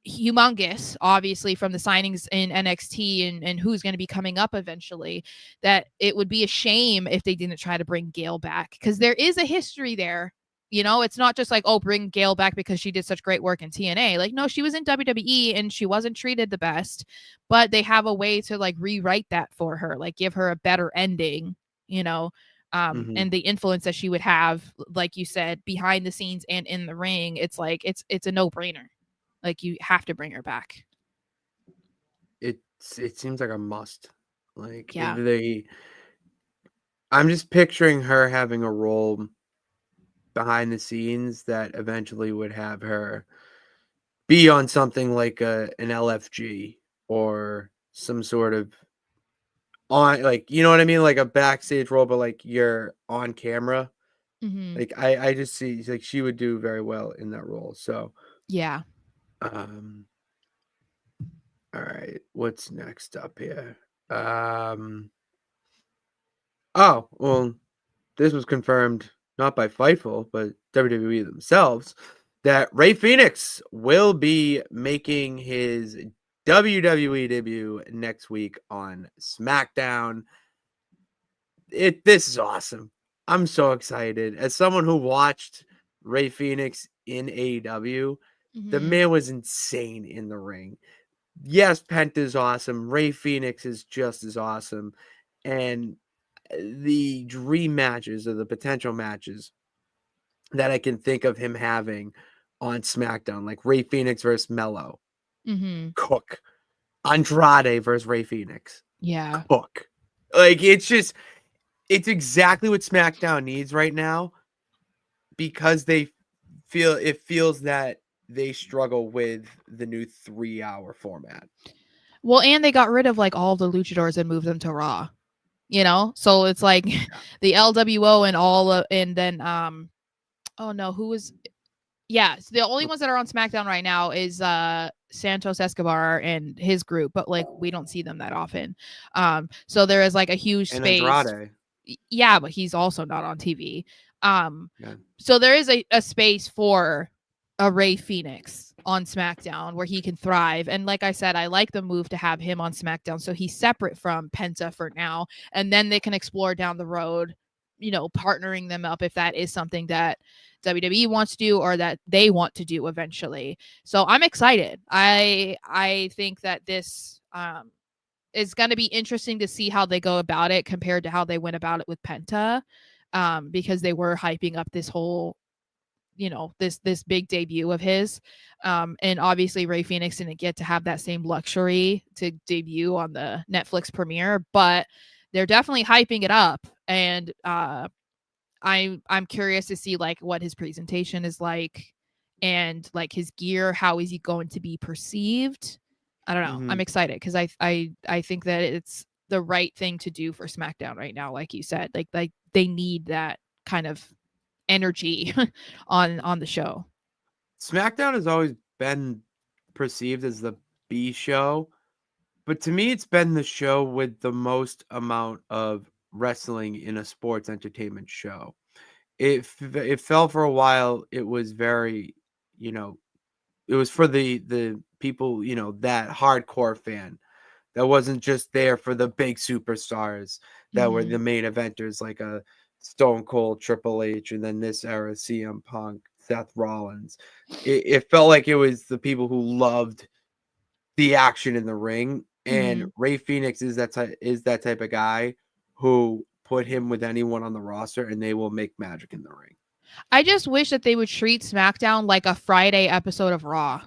humongous, obviously, from the signings in NXT and who's going to be coming up eventually, that it would be a shame if they didn't try to bring Gail back, because there is a history there. You know, it's not just like, oh, bring Gail back because she did such great work in TNA. Like, no, she was in WWE and she wasn't treated the best, but they have a way to like rewrite that for her, like give her a better ending, you know. And the influence that she would have, like you said, behind the scenes and in the ring, it's like it's a no-brainer. Like, you have to bring her back. It seems like a must. Like, yeah. I'm just picturing her having a role behind the scenes that eventually would have her be on something like an LFG or some sort of on, like, you know what I mean? Like a backstage role, but like you're on camera. Like, I just see like she would do very well in that role. So yeah. all right, what's next up here? Oh, well, this was confirmed not by Fightful, but WWE themselves, that Rey Fenix will be making his WWE debut next week on SmackDown. This is awesome. I'm so excited. As someone who watched Rey Fenix in AEW, the man was insane in the ring. Yes, Penta is awesome. Rey Fenix is just as awesome. And the dream matches or the potential matches that I can think of him having on SmackDown, like Rey Fenix versus Mello, Cook, Andrade versus Rey Fenix, Cook. Like, it's exactly what SmackDown needs right now, because it feels that they struggle with the new 3-hour format. Well, and they got rid of like all the luchadors and moved them to Raw, you know? So it's like the LWO and all of, and then, oh no, who was Yeah, so the only ones that are on SmackDown right now is Santos Escobar and his group, but like we don't see them that often. So there is like a huge And space. Andrade. Yeah, but he's also not on TV. Yeah. So there is a space for a Ray Phoenix on SmackDown where he can thrive. And like I said, I like the move to have him on SmackDown so he's separate from Penta for now, and then they can explore down the road, partnering them up if that is something that WWE wants to do or that they want to do eventually. So I'm excited. I think that this is going to be interesting to see how they go about it compared to how they went about it with Penta, because they were hyping up this whole, this big debut of his, and obviously Ray Phoenix didn't get to have that same luxury to debut on the Netflix premiere, but they're definitely hyping it up, and I'm curious to see like what his presentation is like, and like his gear, how is he going to be perceived? I don't know. Mhm. I'm excited because I think that it's the right thing to do for SmackDown right now. Like you said, like they need that kind of energy on the show. SmackDown has always been perceived as the B show, but to me, it's been the show with the most amount of wrestling in a sports entertainment show. It fell for a while. It was very, you know, it was for the people, that hardcore fan that wasn't just there for the big superstars that were the main eventers like a Stone Cold, Triple H, and then this era CM Punk, Seth Rollins. It felt like it was the people who loved the action in the ring, and Mm-hmm. Ray Phoenix is that type of guy who put him with anyone on the roster and they will make magic in the ring. I just wish that they would treat SmackDown like a Friday episode of Raw.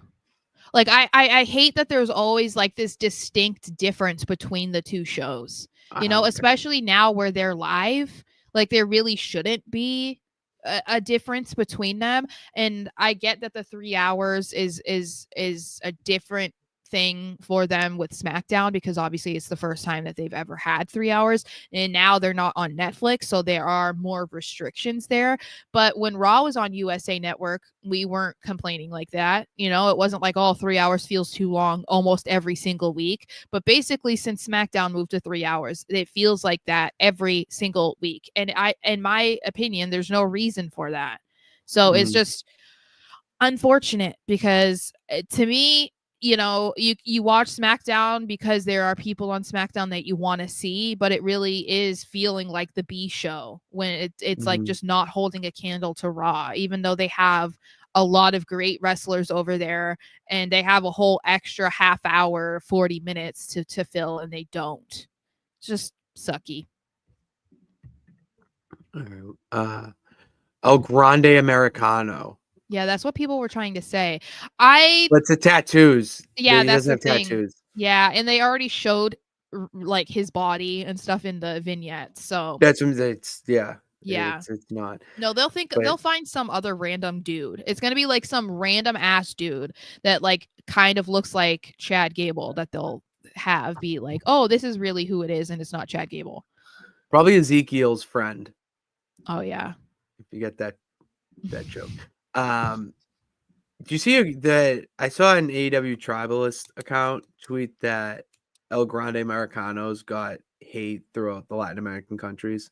Like I hate that there's always like this distinct difference between the two shows. I don't care. Especially now where they're live, like there really shouldn't be a difference between them. And I get that the 3 hours is a different thing for them with SmackDown because obviously it's the first time that they've ever had 3 hours, and now they're not on Netflix, so there are more restrictions there. But when Raw was on USA Network, we weren't complaining like that. It wasn't like, oh, 3 hours feels too long almost every single week. But basically, since SmackDown moved to 3 hours, it feels like that every single week. And in my opinion, there's no reason for that. So it's just unfortunate because to me, you watch SmackDown because there are people on SmackDown that you want to see, but it really is feeling like the B show when it's like just not holding a candle to Raw, even though they have a lot of great wrestlers over there and they have a whole extra half hour, 40 minutes to fill, and they don't. It's just sucky. El Grande Americano. Yeah, that's what people were trying to say. What's the tattoos? Yeah, He that's doesn't the have thing. tattoos. Yeah, and they already showed like his body and stuff in the vignettes. So That's what it's yeah. It's not. No, they'll find some other random dude. It's gonna be like some random ass dude that like kind of looks like Chad Gable that they'll have be like, oh, this is really who it is, and it's not Chad Gable. Probably Ezekiel's friend. Oh yeah. If you get that joke. Do you see that? I saw an AEW Tribalist account tweet that El Grande Americanos got hate throughout the Latin American countries.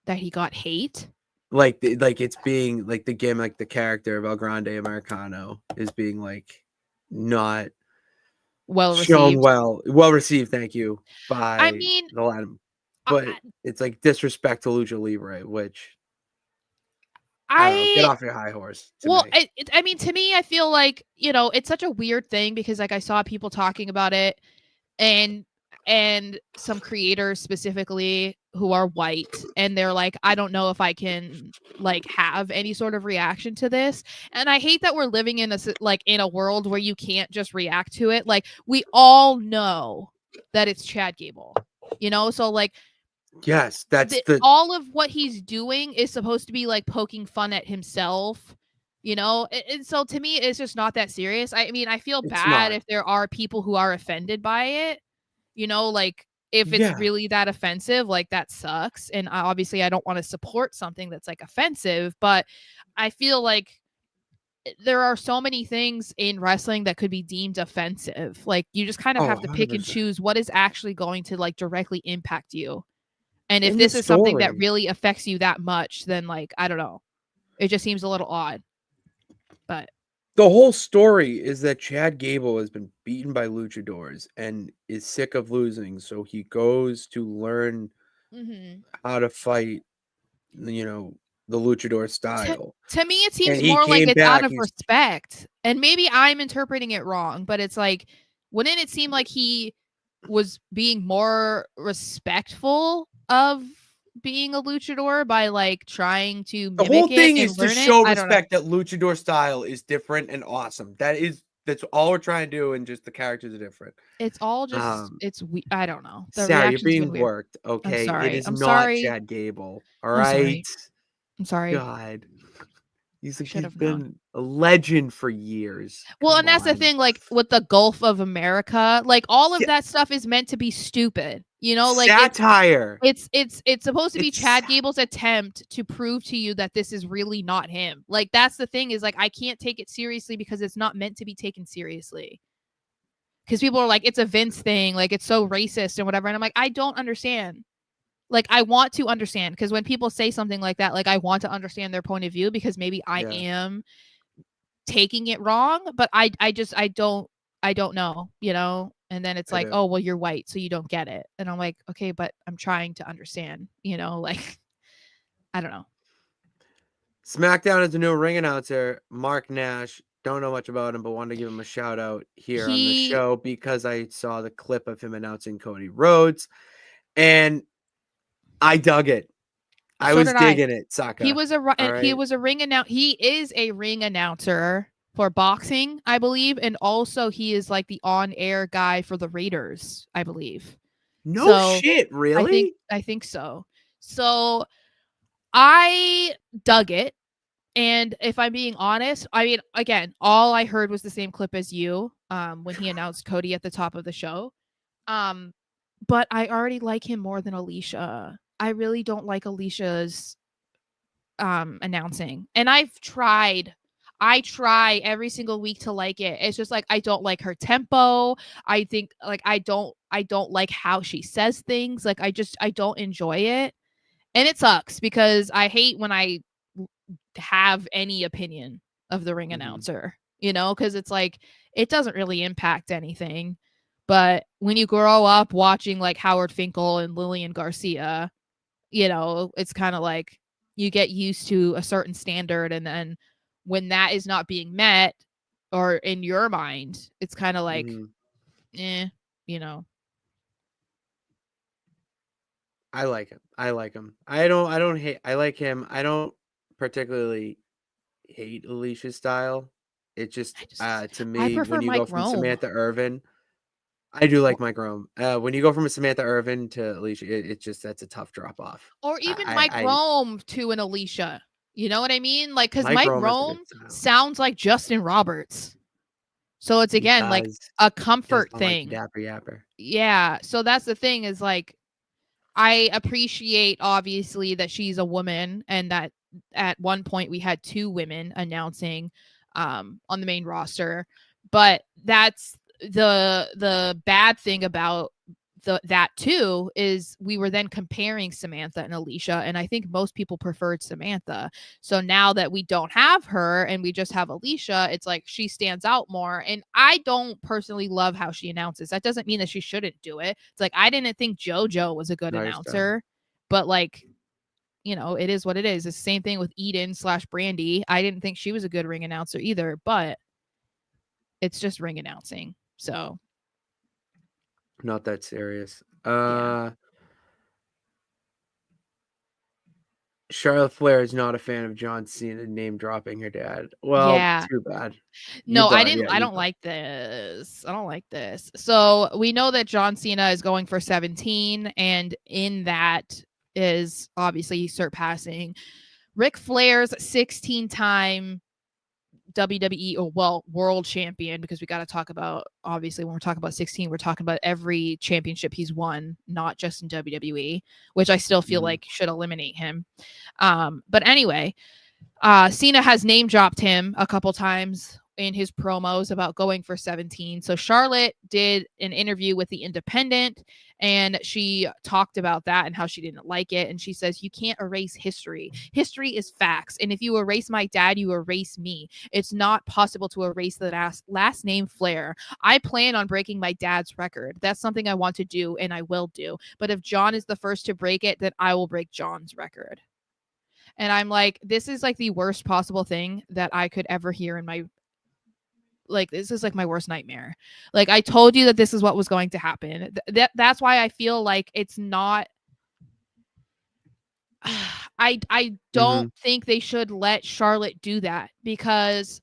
That he got hate? Like it's being like the game, like the character of El Grande Americano is being like not Well shown received. well received. Thank you by I mean, the Latin, but it's like disrespect to Lucha Libre, which I don't know. Get off your high horse. Well, Me. I mean, to me, I feel like, it's such a weird thing because like I saw people talking about it, and some creators specifically who are white, and they're like, I don't know if I can like have any sort of reaction to this. And I hate that we're living in a world where you can't just react to it. Like we all know that it's Chad Gable, so like Yes, that's all of what he's doing is supposed to be like poking fun at himself, and so to me it's just not that serious. I mean, I feel bad if there are people who are offended by it, like if it's really that offensive, like that sucks. And obviously I don't want to support something that's like offensive, but I feel like there are so many things in wrestling that could be deemed offensive. Like, you just kind of Oh, have to pick and 100%. choose what is actually going to like directly impact you. And if In the this is something that story. really affects you that much, then like, I don't know. It just seems a little odd. But The whole story is that Chad Gable has been beaten by luchadors and is sick of losing, so he goes to learn how to fight, you know, the luchador style. to me, it seems And he more like came it's out back. of respect. And maybe I'm interpreting it wrong, but it's like, wouldn't it seem like he was being more respectful of being a luchador by like trying to The whole mimic it thing and is to learn it? show I don't know. respect that luchador style is different and awesome. That's all we're trying to do, and just the characters are different. It's all just Um, I don't know. The Sarah, you're reaction's been being weird. worked. I'm Okay, it sorry. is I'm not sorry. Chad Gable. All I'm right. sorry. I'm sorry. God, he's Should have known. been a legend for years. Well, Come and that's the on. thing, like with the Gulf of America, like all of Yeah, that stuff is meant to be stupid. You know, like satire. it's supposed to be It's Chad Gable's attempt to prove to you that this is really not him. Like that's the thing, is like I can't take it seriously because it's not meant to be taken seriously. Because people are like, it's a Vince thing, like it's so racist and whatever. And I'm like, I don't understand. Like, I want to understand, because when people say something like that, like I want to understand their point of view, because maybe I Yeah. am taking it wrong, but I don't know, you know. And then it's I like, do. oh well, you're white, so you don't get it. And I'm like, okay, but I'm trying to understand, you know, like I don't know. SmackDown is a new ring announcer, Mark Nash. Don't know much about him, but wanted to give him a shout out here on the He show because I saw the clip of him announcing Cody Rhodes, and I dug it. I So was did I. digging it, Saka. All He right. was a ring announcer. He is a ring announcer for boxing, I believe, and also he is like the on-air guy for the Raiders, I believe. No So shit, really? I think so. So I dug it. And if I'm being honest, I mean, again, all I heard was the same clip as you when he announced Cody at the top of the show. Um, but I already like him more than Alicia. I really don't like Alicia's announcing. And I try every single week to like it. It's just like I don't like her tempo. I think like I don't like how she says things. Like I don't enjoy it. And it sucks because I hate when I have any opinion of the ring announcer, you know, because it's like it doesn't really impact anything. But when you grow up watching like Howard Finkel and Lillian Garcia, you know, it's kind of like you get used to a certain standard, and then when that is not being met, or in your mind, it's kind of like, eh, you know. I like him. I like him. I don't hate. I like him. I don't particularly hate Alicia's style. It just to I me, prefer when you go Mike from Rome. Samantha Irvin, I do like Mike Rome. When you go from a Samantha Irvin to Alicia, it's just that's a tough drop off. Or even Mike Rome to an Alicia. You know what I mean? Like, because Mike Mike Rome has a good Rome style. sounds like Justin Roberts. So it's He again like does. a He comfort does like thing. Dapper Yapper. Yeah. So that's the thing, is like I appreciate obviously that she's a woman, and that at one point we had 2 women announcing on the main roster. But that's the bad thing about that too, is we were then comparing Samantha and Alicia, and I think most people preferred Samantha. So now that we don't have her and we just have Alicia, it's like she stands out more. And I don't personally love how she announces. That doesn't mean that she shouldn't do it. It's like I didn't think JoJo was a good announcer, but like, you know, it is what it is. It's the same thing with Eden/Brandy. I didn't think she was a good ring announcer either, but it's just ring announcing. So Not that serious. yeah. Charlotte Flair is not a fan of John Cena name dropping her dad. Well, Yeah. too bad. You No, thought, yeah, I you don't thought. like this. I don't like this. So we know that John Cena is going for 17, and in that is obviously surpassing Ric Flair's 16-time WWE, or well, world champion, because we got to talk about, obviously when we're talking about 16, we're talking about every championship he's won, not just in WWE, which I still feel like should eliminate him. But anyway, Cena has name dropped him a couple times in his promos about going for 17. So Charlotte did an interview with The Independent, and she talked about that and how she didn't like it. And she says, you can't erase history. History is facts. And if you erase my dad, you erase me. It's not possible to erase the last name Flair. I plan on breaking my dad's record. That's something I want to do, and I will do. But if John is the first to break it, then I will break John's record. And I'm like, this is like the worst possible thing that I could ever hear in my, like, this is like my worst nightmare. Like, I told you that this is what was going to happen. That's why I feel like it's not, I don't think they should let Charlotte do that, because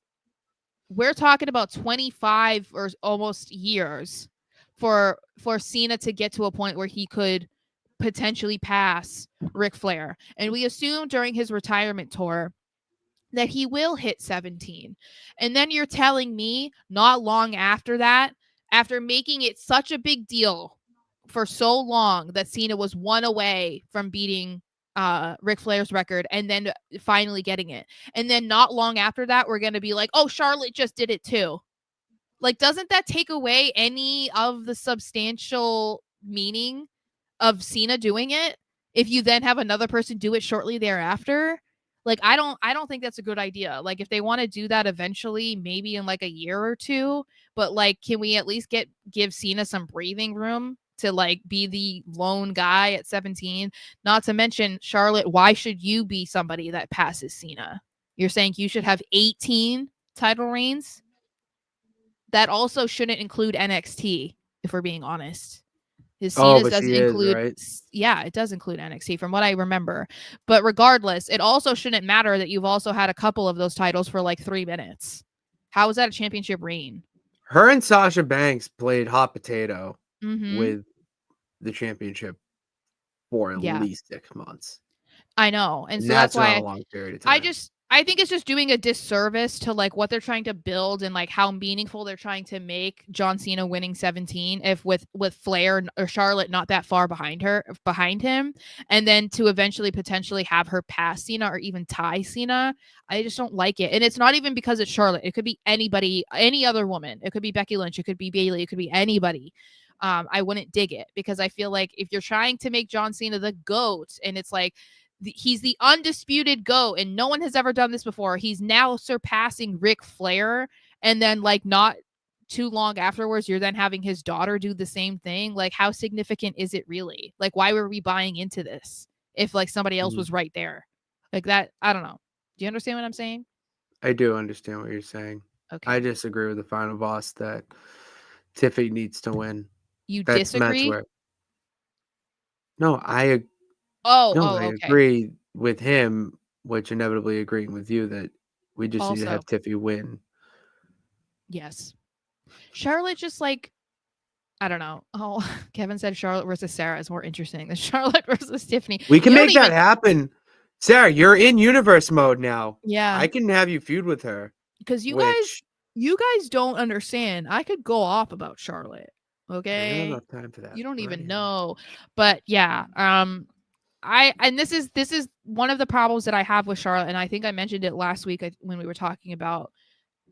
we're talking about 25 or almost years for Cena to get to a point where he could potentially pass Ric Flair. And we assume during his retirement tour that he will hit 17. And then you're telling me not long after that, after making it such a big deal for so long that Cena was one away from beating Ric Flair's record and then finally getting it. And then not long after that, we're going to be like, oh, Charlotte just did it too. Like, doesn't that take away any of the substantial meaning of Cena doing it if you then have another person do it shortly thereafter? Like, I don't think that's a good idea. Like, if they want to do that eventually, maybe in like a year or two, but like, can we at least give Cena some breathing room to like be the lone guy at 17? Not to mention, Charlotte, why should you be somebody that passes Cena? You're saying you should have 18 title reigns? That also shouldn't include NXT, if we're being honest. His Cena's doesn't include, right? Yeah, it does include NXT from what I remember. But regardless, it also shouldn't matter that you've also had a couple of those titles for like 3 minutes. How is that a championship reign? Her and Sasha Banks played hot potato Mm-hmm. with the championship for at Yeah, least 6 months. I know. And so that's that's not why a long period of time. I think it's just doing a disservice to like what they're trying to build and like how meaningful they're trying to make John Cena winning 17 if with Flair or Charlotte not that far behind him, and then to eventually potentially have her pass Cena or even tie Cena. I just don't like it. And it's not even because it's Charlotte. It could be anybody, any other woman. It could be Becky Lynch, it could be Bayley, it could be anybody. I wouldn't dig it, because I feel like if you're trying to make John Cena the GOAT and it's like he's the undisputed GOAT and no one has ever done this before, he's now surpassing Ric Flair, and then like not too long afterwards you're then having his daughter do the same thing. Like, how significant is it really? Like, why were we buying into this if like somebody else was right there? Like, that, I don't know. Do you understand what I'm saying? I do understand what you're saying. Okay. I disagree with the final boss that Tiffany needs to win. You That's disagree? where. No, I Okay. agree with him, which inevitably agreeing with you that we just need to Also, have Tiffany win. yes. Charlotte just like, I don't know. Oh, Kevin said Charlotte versus Sarah is more interesting than Charlotte versus Tiffany. We can You don't make that even- happen. Sarah, you're in universe mode now. Yeah, I can have you feud with her. because you Which guys don't understand. I could go off about Charlotte. I don't Okay, have enough time for that. you don't even right know. But yeah, and this is one of the problems that I have with Charlotte, and I think I mentioned it last week when we were talking about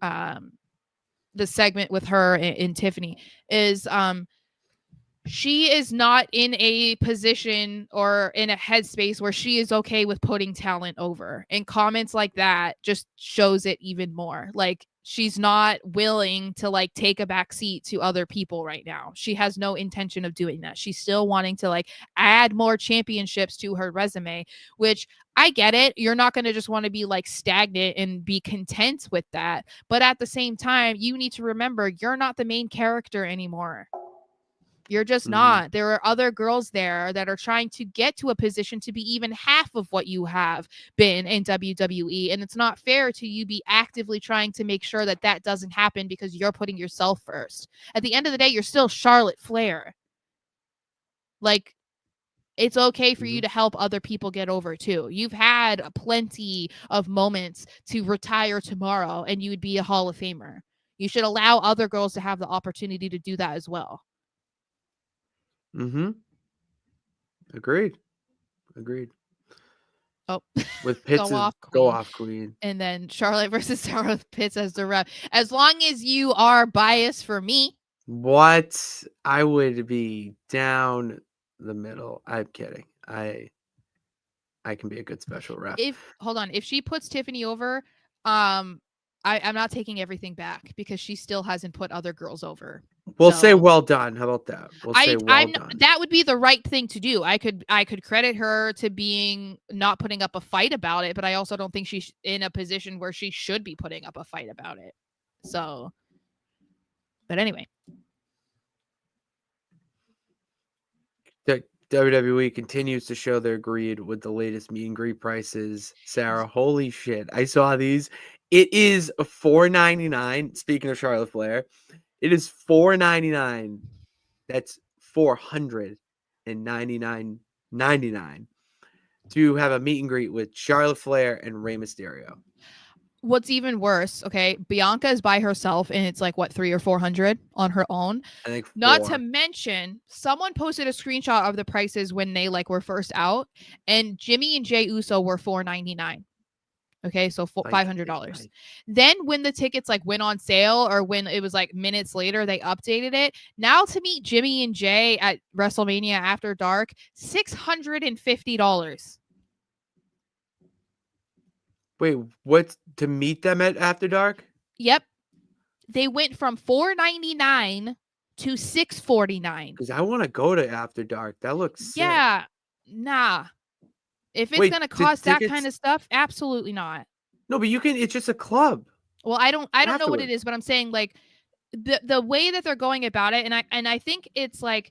the segment with her and Tiffany is she is not in a position or in a headspace where she is okay with putting talent over. And comments like that just shows it even more. Like, she's not willing to like take a back seat to other people right now. She has no intention of doing that. She's still wanting to like add more championships to her resume, which I get it. You're not going to just want to be like stagnant and be content with that. But at the same time, you need to remember you're not the main character anymore. You're just not. There are other girls there that are trying to get to a position to be even half of what you have been in WWE. And it's not fair to you be actively trying to make sure that that doesn't happen because you're putting yourself first. At the end of the day, you're still Charlotte Flair. Like, it's okay for you to help other people get over too. You've had plenty of moments to retire tomorrow and you would be a Hall of Famer. You should allow other girls to have the opportunity to do that as well. Agreed. Oh, with Pitts. Go off, Queen. And then Charlotte versus Sara with Pitts as the ref. As long as you are biased for me. What? I would be down the middle. I'm kidding. I can be a good special ref. If she puts Tiffany over, I'm not taking everything back because she still hasn't put other girls over. We'll say well done. How about that? We'll say well done. That would be the right thing to do. I could credit her to being not putting up a fight about it, but I also don't think she's in a position where she should be putting up a fight about it. So, but anyway. The WWE continues to show their greed with the latest meet and greet prices. Sarah, holy shit. I saw these. It is $4.99. Speaking of Charlotte Flair, it is $4.99. That's $499.99 to have a meet and greet with Charlotte Flair and Rey Mysterio. What's even worse, okay, Bianca is by herself and it's like what, 300 or 400 on her own. I think 4. Not to mention, someone posted a screenshot of the prices when they like were first out, and Jimmy and Jey Uso were $499. Okay, so $500. Then when the tickets like went on sale, or when it was like minutes later, they updated it. Now to meet Jimmy and Jey at WrestleMania After Dark, $650. Wait, what? To meet them at After Dark? Yep. They went from $499 to $649. Because I want to go to After Dark. That looks sick. Yeah. Nah. If it's going to cost that kind of stuff, absolutely not. No, but you can, it's just a club. Well, I don't know what it is, but I'm saying like the way that they're going about it, and I think it's like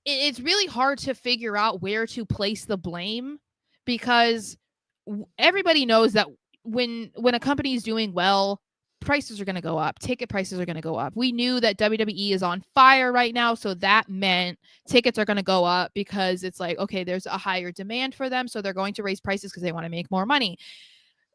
it's really hard to figure out where to place the blame, because everybody knows that when a company is doing well, prices are going to go up. Ticket prices are going to go up. We knew that WWE is on fire right now, so that meant tickets are going to go up because it's like, okay, there's a higher demand for them, so they're going to raise prices because they want to make more money.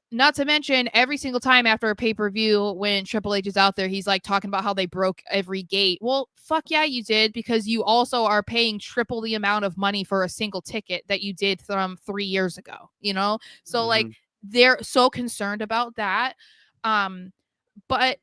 Not to mention, every single time after a pay-per-view, when Triple H is out there, he's like talking about how they broke every gate. Well, fuck yeah, you did, because you also are paying triple the amount of money for a single ticket that you did from 3 years ago, you know? So like, they're so concerned about that. But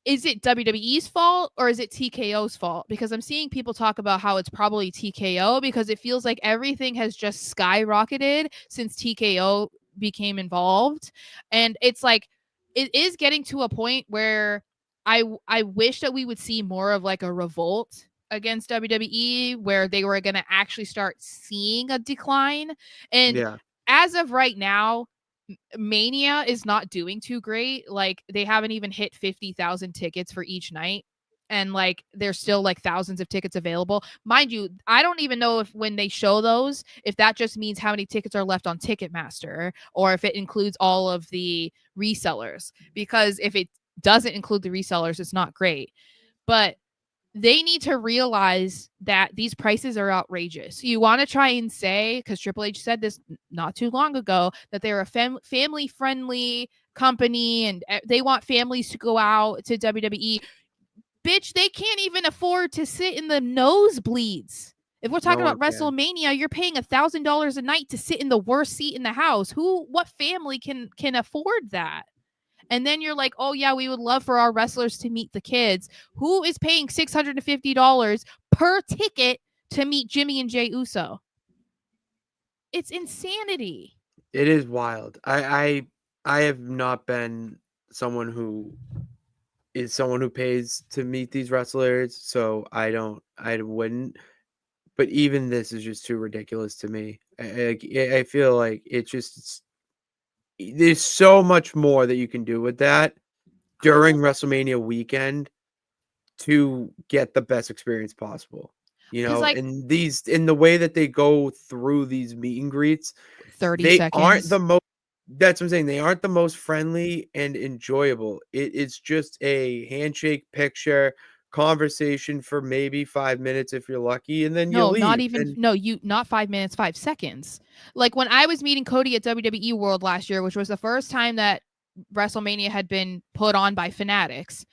is it WWE's fault or is it TKO's fault? Because I'm seeing people talk about how it's probably TKO, because it feels like everything has just skyrocketed since TKO became involved. And it's like, it is getting to a point where I wish that we would see more of like a revolt against WWE, where they were going to actually start seeing a decline. And as of right now, Mania is not doing too great. Like, they haven't even hit 50,000 tickets for each night. And like, there's still like thousands of tickets available. Mind you, I don't even know if when they show those, if that just means how many tickets are left on Ticketmaster, or if it includes all of the resellers. Because if it doesn't include the resellers, it's not great. But they need to realize that these prices are outrageous. You want to try and say, because Triple H said this not too long ago, that they're a family-friendly company and they want families to go out to WWE. Bitch, they can't even afford to sit in the nosebleeds. If we're talking about WrestleMania, you're paying $1,000 a night to sit in the worst seat in the house. What family can afford that? And then you're like, oh yeah, we would love for our wrestlers to meet the kids. Who is paying $650 per ticket to meet Jimmy and Jey Uso? It's insanity. It is wild. I have not been someone who pays to meet these wrestlers, so I wouldn't. But even this is just too ridiculous to me. I feel like there's so much more that you can do with that during WrestleMania weekend to get the best experience possible. You know, like, and in the way that they go through these meet and greets, 30 seconds. Aren't the most. That's what I'm saying. They aren't the most friendly and enjoyable. It's just a handshake, picture, conversation for maybe 5 minutes if you're lucky, and then you leave. Not 5 minutes, 5 seconds. Like when I was meeting Cody at WWE World last year, which was the first time that WrestleMania had been put on by Fanatics,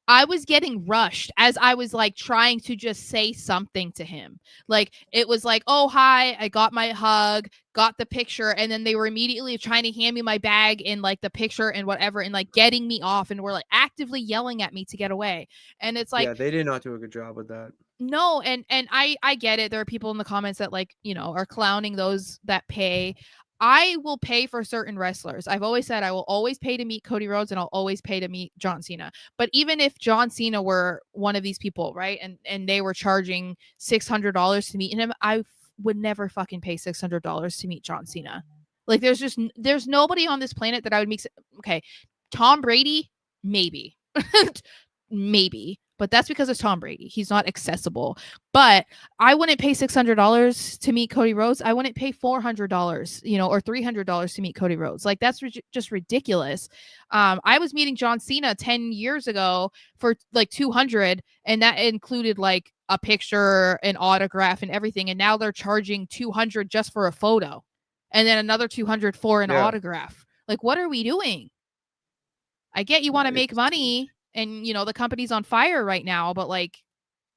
I was getting rushed as I was like trying to just say something to him. Like it was like, oh, hi, I got my hug, got the picture. And then they were immediately trying to hand me my bag and like the picture and whatever and like getting me off and were like actively yelling at me to get away. And it's like, Yeah, they did not do a good job with that. no, and I get it. There are people in the comments that like, are clowning those that pay. I will pay for certain wrestlers. I've always said I will always pay to meet Cody Rhodes and I'll always pay to meet John Cena. But even if John Cena were one of these people, right? And they were charging $600 to meet him, I would never fucking pay $600 to meet John Cena. Like there's nobody on this planet that I would meet. Okay. Tom Brady, maybe. Maybe, but that's because it's Tom Brady. He's not accessible. But I wouldn't pay $600 to meet Cody Rhodes. I wouldn't pay $400, or $300 to meet Cody Rhodes. Like that's just ridiculous. I was meeting John Cena 10 years ago for like $200, and that included like a picture, an autograph, and everything. And now they're charging $200 just for a photo, and then another $200 for an autograph. Like, what are we doing? I get you want to make money. And, the company's on fire right now, but like,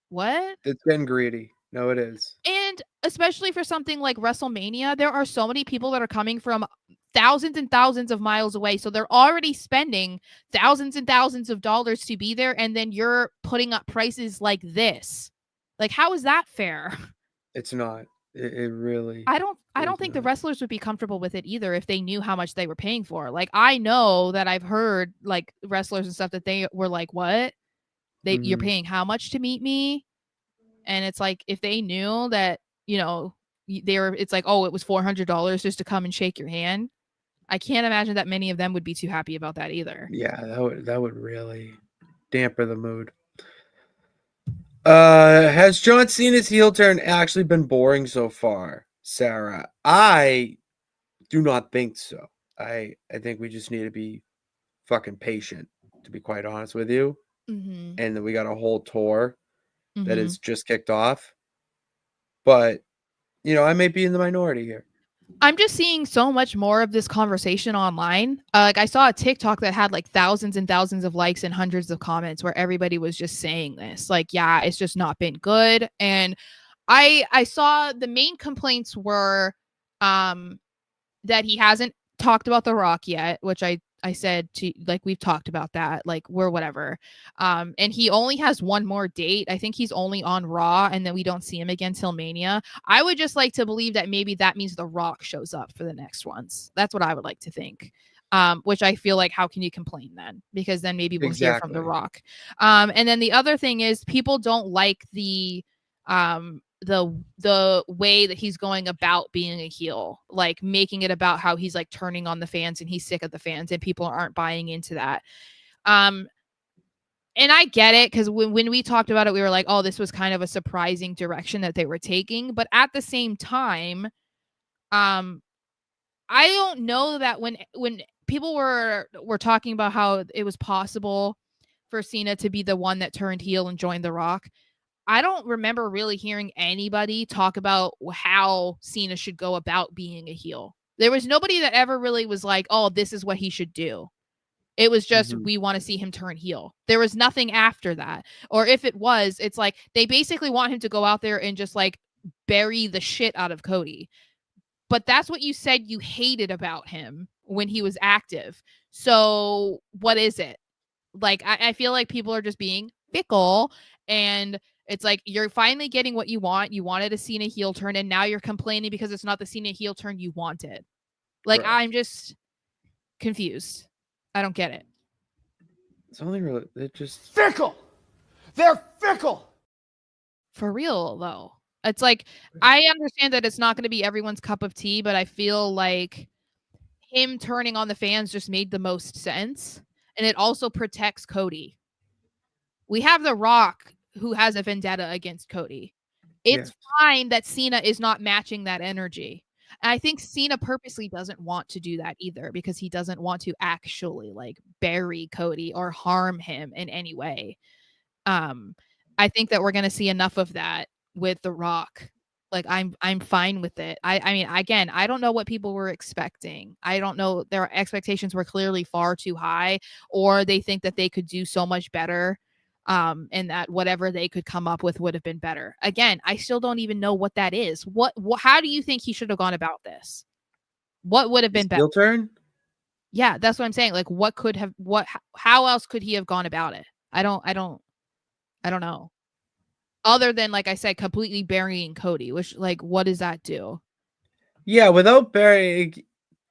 what? It's getting greedy. No, it is. And especially for something like WrestleMania, there are so many people that are coming from thousands and thousands of miles away. So they're already spending thousands and thousands of dollars to be there. And then you're putting up prices like this. Like, how is that fair? It's not. It really. I don't think the wrestlers would be comfortable with it either if they knew how much they were paying for. Like, I know that I've heard like wrestlers and stuff that they were like, what? You're paying how much to meet me? And it's like, if they knew that, it's like, oh, it was $400 just to come and shake your hand. I can't imagine that many of them would be too happy about that either. Yeah, that would really damper the mood. Has John Cena's heel turn actually been boring so far, Sarah? I do not think so. I think we just need to be fucking patient, to be quite honest with you. Mm-hmm. And then we got a whole tour that is just kicked off. But, I may be in the minority here. I'm just seeing so much more of this conversation online. Like I saw a TikTok that had like thousands and thousands of likes and hundreds of comments where everybody was just saying this. Like, yeah, it's just not been good. And I saw the main complaints were that he hasn't talked about The Rock yet, which I said to, like, we've talked about that, like we're whatever. And he only has one more date. I think he's only on Raw, and then we don't see him again till Mania. I would just like to believe that maybe that means The Rock shows up for the next ones. That's what I would like to think. Which I feel like, how can you complain then? Because then maybe we'll hear from The Rock. And then the other thing is people don't like the way that he's going about being a heel, like making it about how he's like turning on the fans and he's sick of the fans, and people aren't buying into that. And I get it, because when we talked about it, we were like, oh, this was kind of a surprising direction that they were taking. But at the same time, I don't know that when people were talking about how it was possible for Cena to be the one that turned heel and joined The Rock, I don't remember really hearing anybody talk about how Cena should go about being a heel. There was nobody that ever really was like, oh, this is what he should do. It was just, we want to see him turn heel. There was nothing after that. Or if it was, it's like they basically want him to go out there and just like bury the shit out of Cody. But that's what you said you hated about him when he was active. So what is it? Like, I feel like people are just being fickle, and it's like, you're finally getting what you want. You wanted a Cena heel turn, and now you're complaining because it's not the Cena heel turn you wanted. Like, right. I'm just confused. I don't get it. It's only really, they're just fickle. They're fickle. For real, though. It's like, I understand that it's not going to be everyone's cup of tea, but I feel like him turning on the fans just made the most sense. And it also protects Cody. We have The Rock, who has a vendetta against Cody. It's fine that Cena is not matching that energy. And I think Cena purposely doesn't want to do that either, because he doesn't want to actually like bury Cody or harm him in any way. I think that we're going to see enough of that with The Rock. Like, I'm fine with it. I mean, again, I don't know what people were expecting. I don't know. Their expectations were clearly far too high, or they think that they could do so much better. and that whatever they could come up with would have been better. Again, I still don't even know what that is. How do you think he should have gone about this? What would have been better? Heel turn? Yeah, that's what I'm saying. Like, how else could he have gone about it? I don't know. Other than, like I said, completely burying Cody, which, like, what does that do? Yeah, without burying,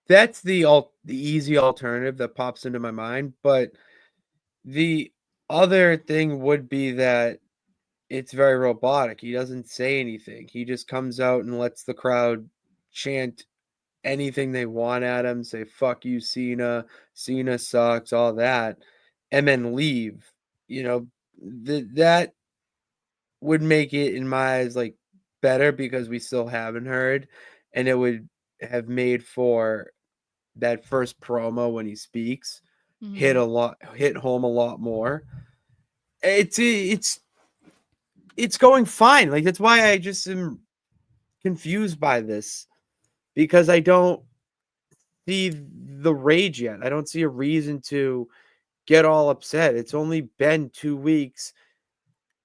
that's the easy alternative that pops into my mind. But the other thing would be that it's very robotic. He doesn't say anything. He just comes out and lets the crowd chant anything they want at him, say "fuck you, Cena," "Cena sucks," all that, and then leave. You know, that would make it, in my eyes, like, better because we still haven't heard, and it would have made for that first promo when he speaks hit home a lot more. It's going fine. Like, that's why I just am confused by this, because I don't see the rage yet. I don't see a reason to get all upset. It's only been 2 weeks.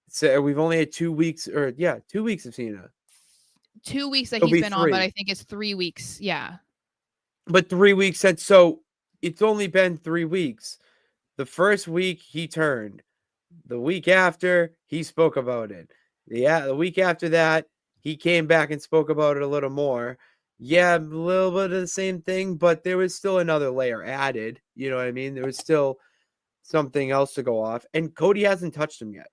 So we've only had 2 weeks, or yeah, 2 weeks of Cena. 2 weeks that It'll he's be been on, but 3. I think it's 3 weeks. Yeah. But 3 weeks since, so it's only been 3 weeks. The first week he turned. The week after, he spoke about it. Yeah, the week after that, he came back and spoke about it a little more. Yeah, a little bit of the same thing, but there was still another layer added. You know what I mean? There was still something else to go off, and Cody hasn't touched him yet.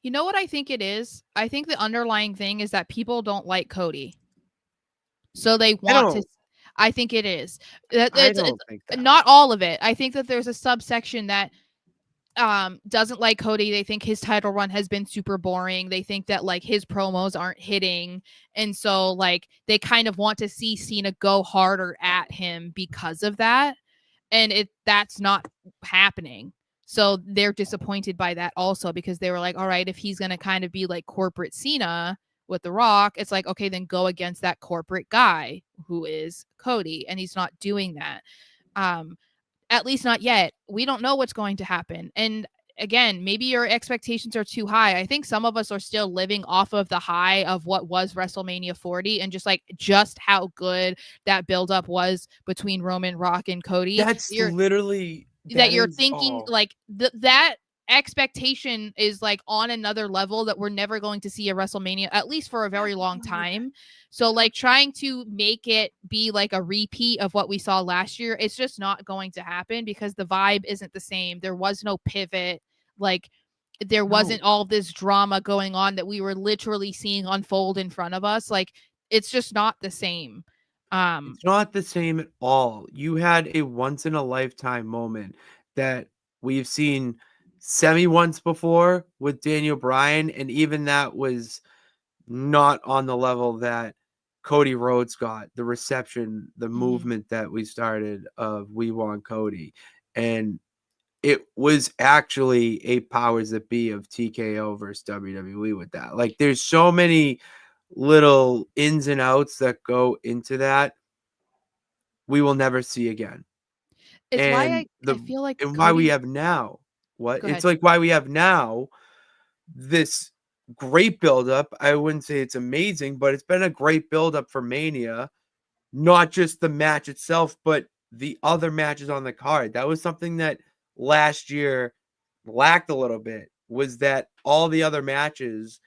You know what I think it is? I think the underlying thing is that people don't like Cody. So they want to. I think it is. I It's don't think that. not all of it. I think that there's a subsection that doesn't like Cody. They think his title run has been super boring. They think that, like, his promos aren't hitting, and so, like, they kind of want to see Cena go harder at him because of that, and that's not happening. So they're disappointed by that also, because they were like, all right, if he's going to kind of be like corporate Cena with The Rock, it's like, okay, then go against that corporate guy who is Cody, and he's not doing that. At least not yet. We don't know what's going to happen. And again, maybe your expectations are too high. I think some of us are still living off of the high of what was WrestleMania 40, and just how good that buildup was between Roman, Rock, and Cody. That's literally that you're thinking like that expectation is like on another level that we're never going to see a WrestleMania, at least for a very long time. So, like, trying to make it be like a repeat of what we saw last year, it's just not going to happen, because the vibe isn't the same. There was no pivot. Like, there wasn't all this drama going on that we were literally seeing unfold in front of us. Like, it's just not the same. It's not the same at all. You had a once in a lifetime moment that we've seen once before with Daniel Bryan, and even that was not on the level that Cody Rhodes got. The reception, the movement that we started of "We Want Cody," and it was actually a powers that be of TKO versus WWE with that. Like, there's so many little ins and outs that go into that we will never see again. It's why I feel like why we have now it's like why we have now this great buildup. I wouldn't say it's amazing, but it's been a great buildup for Mania. Not just the match itself, but the other matches on the card. That was something that last year lacked a little bit, was that all the other matches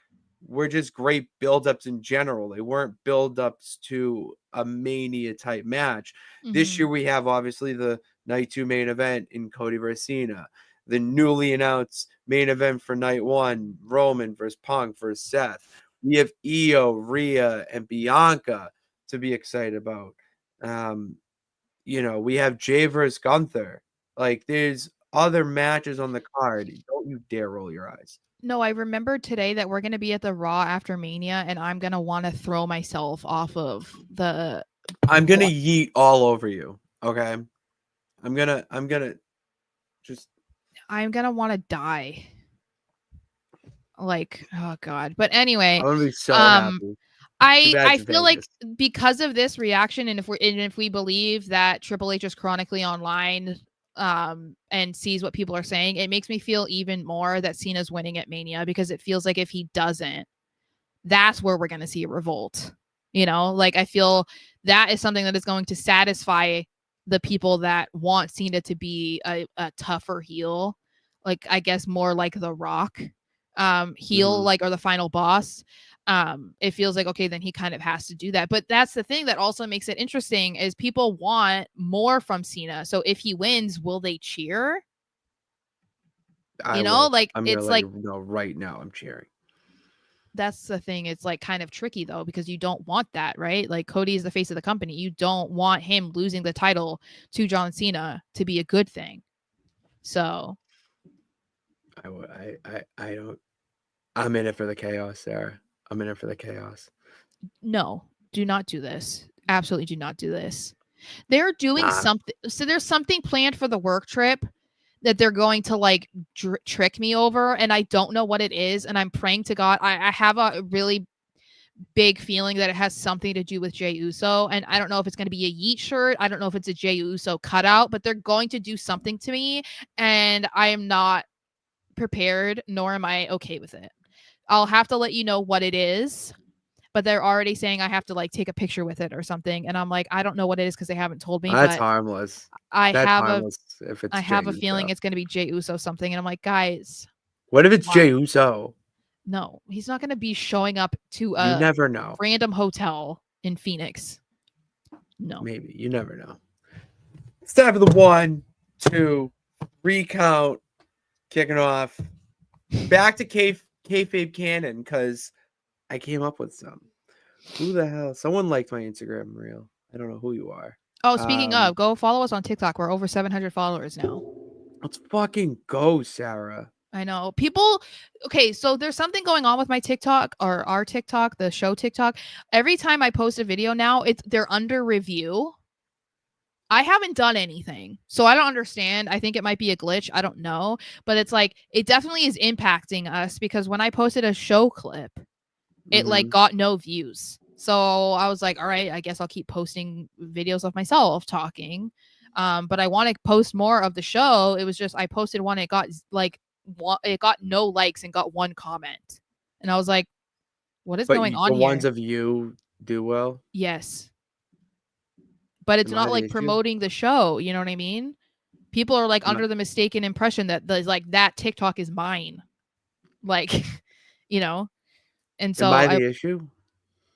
were just great buildups in general. They weren't buildups to a Mania type match. This year we have obviously the night 2 main event in Cody versus Cena, the newly announced main event for night 1, Roman versus Punk versus Seth. We have Io, Rhea, and Bianca to be excited about. We have Jay versus Gunther. Like, there's other matches on the card. Don't you dare roll your eyes. No, I remembered today that we're going to be at the Raw after Mania, and I'm going to want to throw myself off of the. I'm going to yeet all over you. Okay. I'm going to just. I'm going to want to die. Like, oh God. But anyway. I'm going to be so happy. I feel like because of this reaction, and if we believe that Triple H is chronically online, and sees what people are saying, it makes me feel even more that Cena's winning at Mania, because it feels like if he doesn't, that's where we're going to see a revolt. You know, like I feel that is something that is going to satisfy the people that want Cena to be a tougher heel, like I guess more like The Rock heel, like, or the final boss. It feels like, okay, then he kind of has to do that. But that's the thing that also makes it interesting, is people want more from Cena. So if he wins, will they cheer? You know, like I'm it's gonna let like, you know right now. I'm cheering. that's the thing. It's like kind of tricky though, because you don't want that, right? Like Cody is the face of the company. You don't want him losing the title to John Cena to be a good thing. So I don't. I'm in it for the chaos, Sarah. I'm in it for the chaos. no, do not do this. Absolutely do not do this. They're doing something. So there's something planned for the work trip that they're going to like trick me over, and I don't know what it is, and I'm praying to God. I have a really big feeling that it has something to do with Jey Uso, and I don't know if it's going to be a Yeet shirt. I don't know if it's a Jey Uso cutout, but they're going to do something to me, and I am not prepared, nor am I okay with it. I'll have to let you know what it is, but they're already saying I have to like take a picture with it or something, and I'm like, I don't know what it is because they haven't told me. That's But harmless. I That's have harmless if it's I have Jey a feeling Uso. it's going to be Jey Uso something, and I'm like, guys, What if it's why? Jey Uso? No, he's not going to be showing up to You a never know. random hotel in Phoenix. No. Maybe. You never know. It's time for the 1, 2, recount, kicking off. Back to kayfabe canon, because I came up with some. Who the hell? Someone liked my Instagram reel. I don't know who you are. Oh, speaking of, go follow us on TikTok. We're over 700 followers now. Let's fucking go, Sarah. I know. People, okay, so there's something going on with my TikTok, or our TikTok, the show TikTok. Every time I post a video now, they're under review. I haven't done anything, so I don't understand. I think it might be a glitch. I don't know, but it's like, it definitely is impacting us, because when I posted a show clip, it like got no views. So I was like, all right, I guess I'll keep posting videos of myself talking. But I want to post more of the show. It was just, I posted one, it got no likes and got 1 comment. And I was like, what is going on the here? ones of you do well? Yes. But it's not like promoting the show, you know what I mean? People are like under the mistaken impression that that TikTok is mine. Like, you know. And so am I the issue?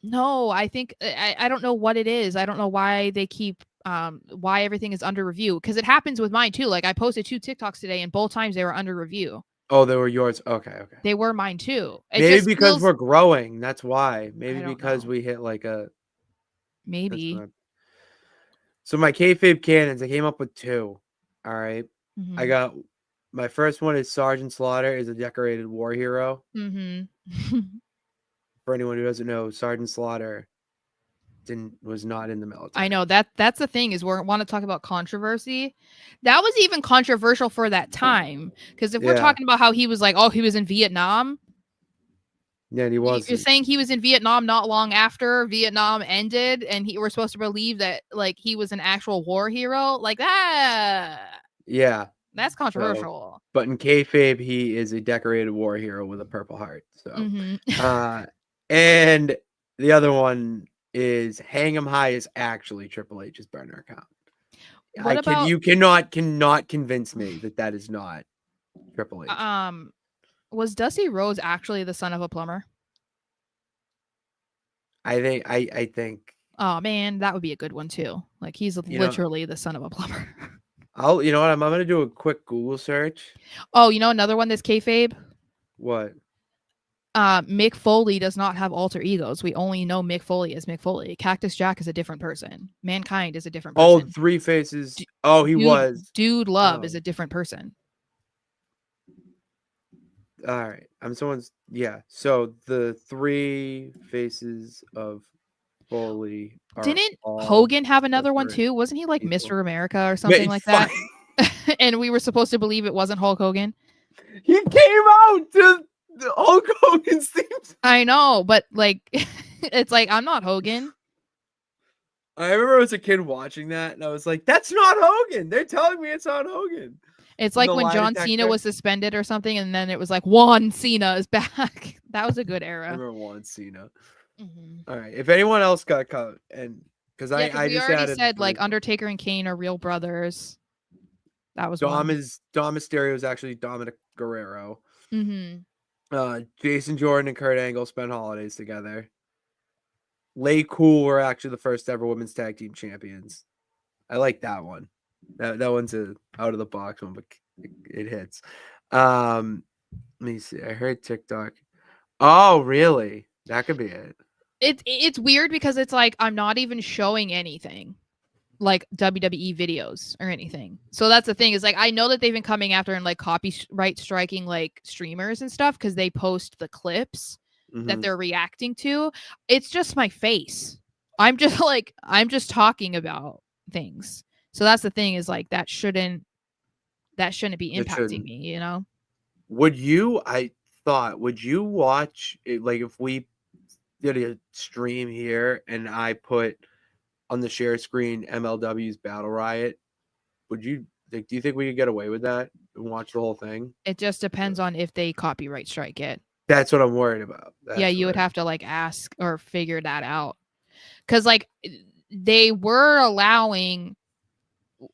No, I think I don't know what it is. I don't know why they keep why everything is under review, because it happens with mine too. Like I posted 2 TikToks today, and both times they were under review. Oh, they were yours. Okay. They were mine too. Maybe because we're growing. That's why. Maybe because we hit like a. Maybe. So my kayfabe canons, I came up with 2. All right. I got my first one is Sergeant Slaughter is a decorated war hero. For anyone who doesn't know, Sergeant Slaughter was not in the military. I know that's the thing, is we want to talk about controversy. That was even controversial for that time, because if we're talking about how he was like, oh, he was in Vietnam. Yeah, he was. You're saying he was in Vietnam not long after Vietnam ended, and we're supposed to believe that like he was an actual war hero, like that. Yeah, that's controversial. But in kayfabe, he is a decorated war hero with a Purple Heart. So, and the other one is Hang 'em High is actually Triple H's burner account. You cannot convince me that is not Triple H. Was Dusty Rhodes actually the son of a plumber? I think. Oh man, that would be a good one too. Like he's literally the son of a plumber. You know what? I'm gonna do a quick Google search. Oh, you know another one that's kayfabe? What? Mick Foley does not have alter egos. We only know Mick Foley as Mick Foley. Cactus Jack is a different person. Mankind is a different person. Oh, Three Faces. He was. Dude Love is a different person. All right. So the 3 faces of Foley. Didn't Hogan have another one too? Wasn't he like Mr. America or something like that? And we were supposed to believe it wasn't Hulk Hogan. He came out to the Hulk Hogan's theme. I know, but like, it's like, I'm not Hogan. I remember as a kid watching that, and I was like, "That's not Hogan." They're telling me it's not Hogan. It's And like the when lie John Cena detector- was suspended or something, and then it was like Juan Cena is back. That was a good I era. remember Juan Cena. Mhm. All right, if anyone else got cut, and because Yeah, because I we just already added said like 3. Undertaker and Kane are real brothers. That was Dom one. Mysterio is actually Dominic Guerrero. Mm-hmm. Jason Jordan and Kurt Angle spent holidays together. Lay Cool were actually the first ever women's tag team champions. I like that one. That one's a out of the box one, but it hits. Let me see. I heard TikTok. Oh, really? That could be it. It's weird because it's like I'm not even showing anything like WWE videos or anything. So that's the thing is like I know that they've been coming after and like copyright striking like streamers and stuff because they post the clips that Mhm. they're reacting to. It's just my face. I'm just talking about things. So that's the thing is like that shouldn't be It impacting shouldn't. me, you know? Would you? Would you watch it, like if we did a stream here and I put on the share screen MLW's Battle Riot? Would you? Like, do you think we could get away with that and watch the whole thing? It just depends on if they copyright strike it. That's what I'm worried about. Yeah, you would have to like ask or figure that out. Cause like they were allowing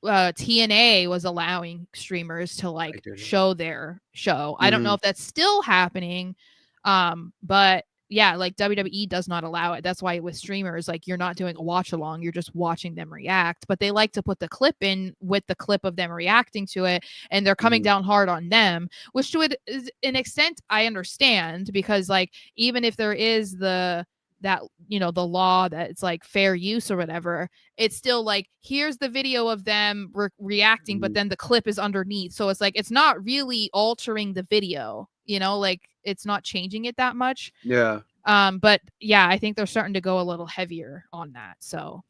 TNA was allowing streamers to like show their show. I don't know if that's still happening. But yeah, like WWE does not allow it. That's why with streamers, like you're not doing a watch along, you're just watching them react. But they like to put the clip in with the clip of them reacting to it, and they're coming down hard on them, which to an extent I understand because like even if there is the law that it's like fair use or whatever, it's still like here's the video of them reacting, but then the clip is underneath, so it's like it's not really altering the video, like it's not changing it that much. Yeah. But yeah, I think they're starting to go a little heavier on that. So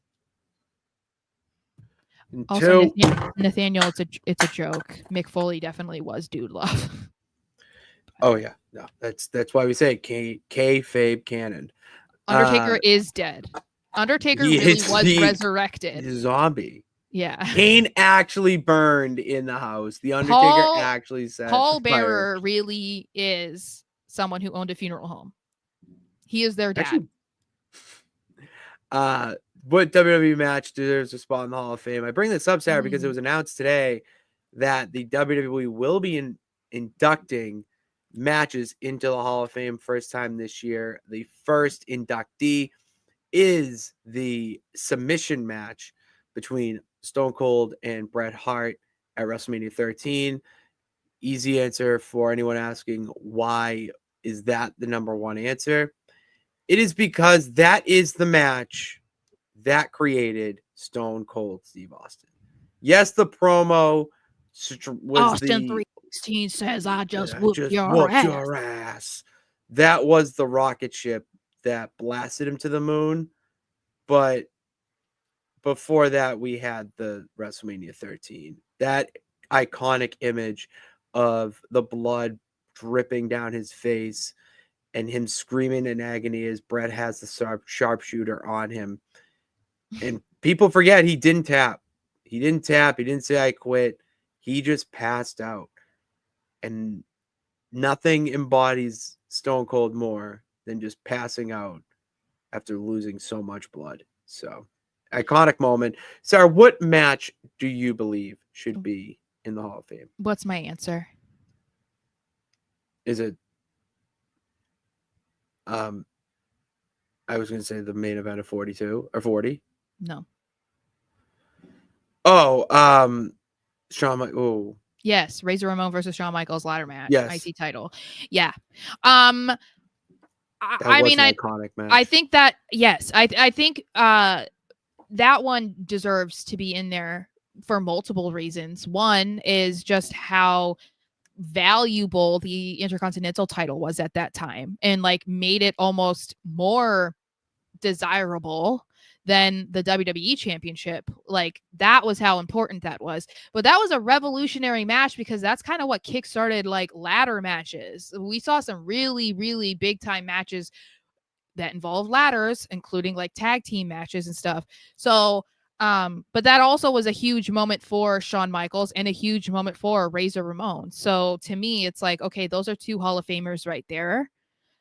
also Nathaniel, it's a joke. Mick Foley definitely was Dude Love. Oh yeah, no, that's why we say kayfabe canon. Undertaker is dead. Undertaker really was resurrected. Zombie. Yeah. Kane actually burned in the house. The Undertaker actually said Paul Bearer really is someone who owned a funeral home. He is their dad. What WWE match deserves a spot in the Hall of Fame? I bring this up, Sarah, because it was announced today that the WWE will be inducting matches into the Hall of Fame first time this year. The first inductee is the submission match between Stone Cold and Bret Hart at WrestleMania 13. Easy answer for anyone asking why is that the number one answer. It is because that is the match that created Stone Cold Steve Austin. Yes, the promo was Austin 316 says, "I just whooped your ass." That was the rocket ship that blasted him to the moon. But before that, we had the WrestleMania 13. That iconic image of the blood dripping down his face and him screaming in agony as Bret has the sharpshooter on him. And people forget he didn't tap. He didn't tap. He didn't say I quit. He just passed out. And nothing embodies Stone Cold more than just passing out after losing so much blood. So, iconic moment. Sarah, what match do you believe should be in the Hall of Fame? What's my answer? Is it I was going to say the main event of 42 or 40? No. Oh, Shawn Michaels. Oh. Yes, Razor Ramon versus Shawn Michaels ladder match, yes. IC title. Yeah. I mean, iconic match. I think that yes, I think that one deserves to be in there for multiple reasons. One is just how valuable the Intercontinental title was at that time and like made it almost more desirable than the WWE championship. Like that was how important that was. But that was a revolutionary match because that's kind of what kickstarted like ladder matches. We saw some really, really big time matches that involve ladders, including like tag team matches and stuff. So, but that also was a huge moment for Shawn Michaels and a huge moment for Razor Ramon. So to me, it's like, okay, those are 2 Hall of Famers right there.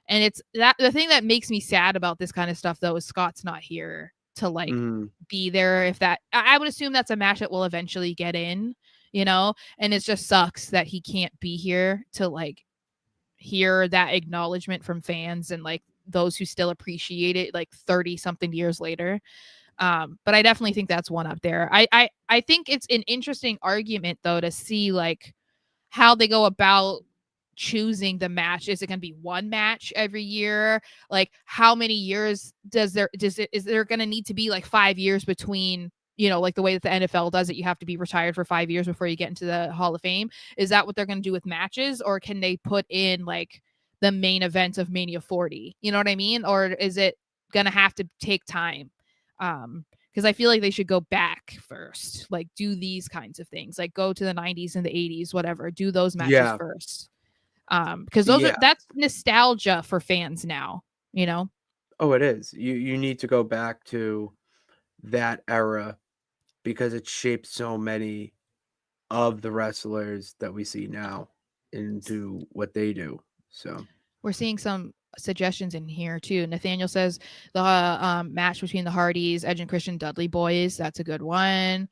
And it's that the thing that makes me sad about this kind of stuff though is Scott's not here to like be there. If that, I would assume that's a match that will eventually get in, and it just sucks that he can't be here to like hear that acknowledgement from fans and like those who still appreciate it like 30 something years later. But I definitely think that's one up there. I think it's an interesting argument though to see like how they go about choosing the match. Is it going to be one match every year? Like how many years is there going to need to be like 5 years between, like the way that the NFL does it, you have to be retired for 5 years before you get into the Hall of Fame. Is that what they're going to do with matches, or can they put in like the main event of Mania 40? You know what I mean? Or is it going to have to take time? Because I feel like they should go back first, like do these kinds of things, like go to the 90s and the 80s, whatever, do those matches first. Because that's nostalgia for fans now, Oh, it is. You need to go back to that era because it shaped so many of the wrestlers that we see now into what they do. So we're seeing some suggestions in here too. Nathaniel says the match between the Hardys, Edge and Christian Dudley boys. That's a good one.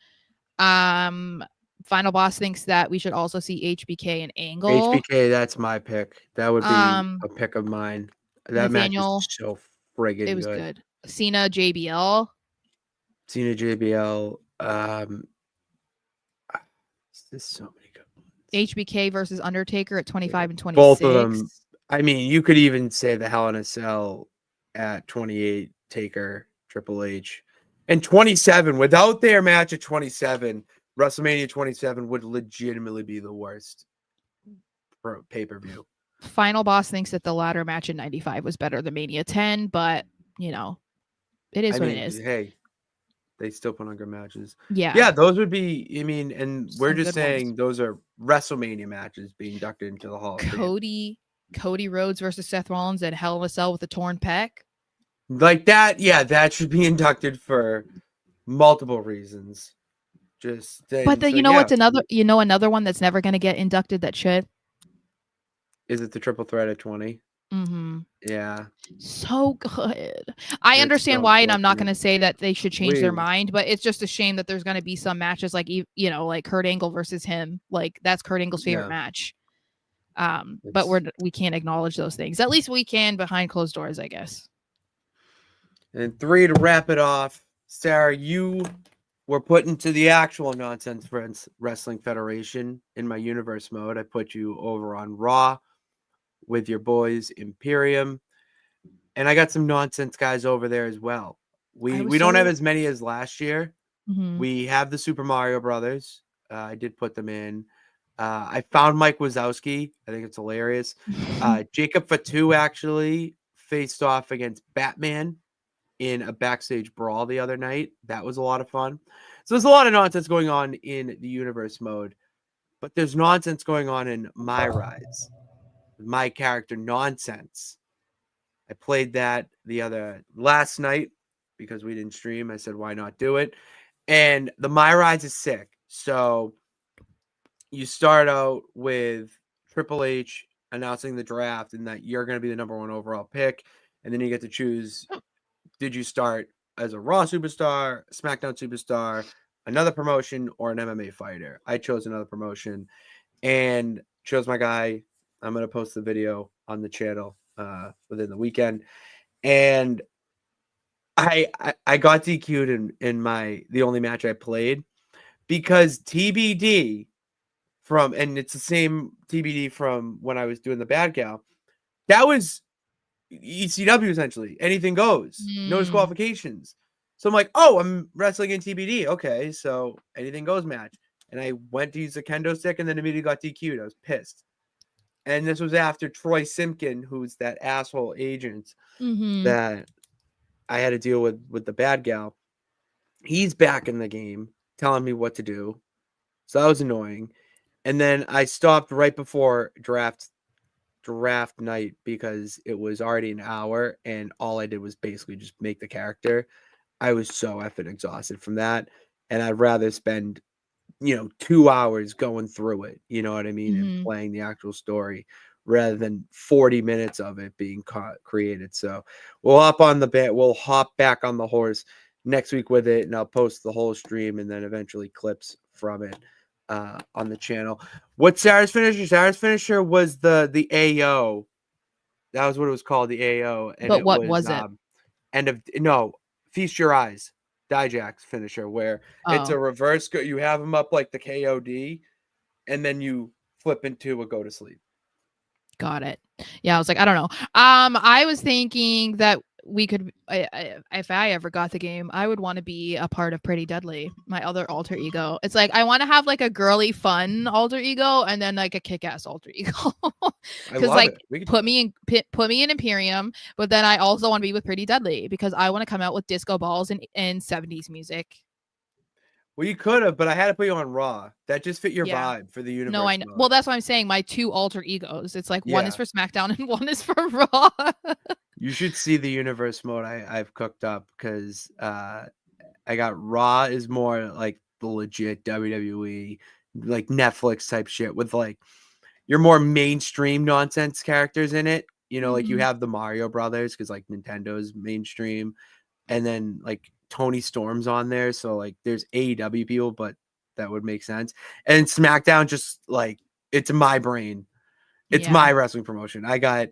Final Boss thinks that we should also see HBK and Angle. HBK, that's my pick. That would be a pick of mine. That Nathaniel, match is so friggin' good. It was good. Cena, JBL. Cena, JBL. There's so many good ones. HBK versus Undertaker at 25 and 26. Both of them. I mean, you could even say the Hell in a Cell at 28, Taker, Triple H. And 27, without their match at 27, WrestleMania 27 would legitimately be the worst for pay-per-view. Final Boss thinks that the ladder match in 95 was better than Mania 10, but, it is what it is. Hey, they still put on good matches. Yeah. Yeah, those would be, and we're just saying those are WrestleMania matches being inducted into the Hall of Fame. Cody Rhodes versus Seth Rollins at Hell in a Cell with a torn pec. Like that, yeah, that should be inducted for multiple reasons. What's another one that's never going to get inducted that should? Is it the triple threat at 20? Mm-hmm. Yeah. So good. I understand why, and I'm not going to say that they should change their mind, but it's just a shame that there's going to be some matches like, like Kurt Angle versus him. Like that's Kurt Angle's favorite match. But we can't acknowledge those things. At least we can behind closed doors, I guess. And 3 to wrap it off. Sarah, you were put into the actual Nonsense Wrestling Federation in my universe mode. I put you over on Raw with your boys Imperium. And I got some nonsense guys over there as well. We don't have as many as last year. Mm-hmm. We have the Super Mario Brothers. I did put them in. I found Mike Wazowski. I think it's hilarious. Jacob Fatu actually faced off against Batman in a backstage brawl the other night. That was a lot of fun. So there's a lot of nonsense going on in the universe mode, but there's nonsense going on in My Rise. My character Nonsense. I played that last night because we didn't stream. I said, why not do it? And the My Rise is sick. So you start out with Triple H announcing the draft and that you're going to be the number 1 overall pick. And then you get to choose, did you start as a Raw superstar, SmackDown superstar, another promotion, or an MMA fighter? I chose another promotion and chose my guy. I'm going to post the video on the channel within the weekend. And I got DQ'd in the only match I played because TBD and it's the same TBD from when I was doing the Bad Gal. That was ECW essentially. Anything goes. No disqualifications. So I'm like, oh, I'm wrestling in TBD. Okay, so anything goes match. And I went to use the kendo stick and then immediately got DQ'd. I was pissed. And this was after Troy Simpkin, who's that asshole agent that I had to deal with the Bad Gal. He's back in the game telling me what to do. So that was annoying. And then I stopped right before draft draft night because it was already an hour and all I did was basically just make the character. I was so effing exhausted from that. And I'd rather spend, 2 hours going through it, you know what I mean, and Mhm. playing the actual story rather than 40 minutes of it being created. So we'll hop back on the horse next week with it, and I'll post the whole stream and then eventually clips from it on the channel. What Sarah's finisher? Sarah's finisher was the AO. That was what it was called, the AO, and But it what was was it? end of no, Feast Your Eyes, Dijack's finisher, where it's a Oh, reverse. You have him up like the KOD, and then you flip into a go to sleep. got it. Yeah, I was like, I don't know. I was thinking that we could, if I ever got the game, I would want to be a part of Pretty Deadly, my other alter ego. It's like I want to have like a girly, fun alter ego, and then like a kick-ass alter ego. I Because love like it. We could do put that. me in Imperium, but then I also want to be with Pretty Deadly because I want to come out with disco balls and 70s music. Well, you could have, but I had to put you on Raw. That just fit your Yeah. vibe for the No, I universe know. Well, mode. that's what I'm saying. My two alter egos. It's like one is Yeah, for SmackDown and one is for Raw. you should see the universe mode I've cooked up because I got Raw is more like the legit WWE, like Netflix type shit with like your more mainstream nonsense characters in it. Like you Mhm. have the Mario Brothers because like Nintendo's mainstream, and then like Tony Storm's on there. So like there's AEW people, but that would make sense. And SmackDown just like it's my brain. It's Yeah. my wrestling promotion. I got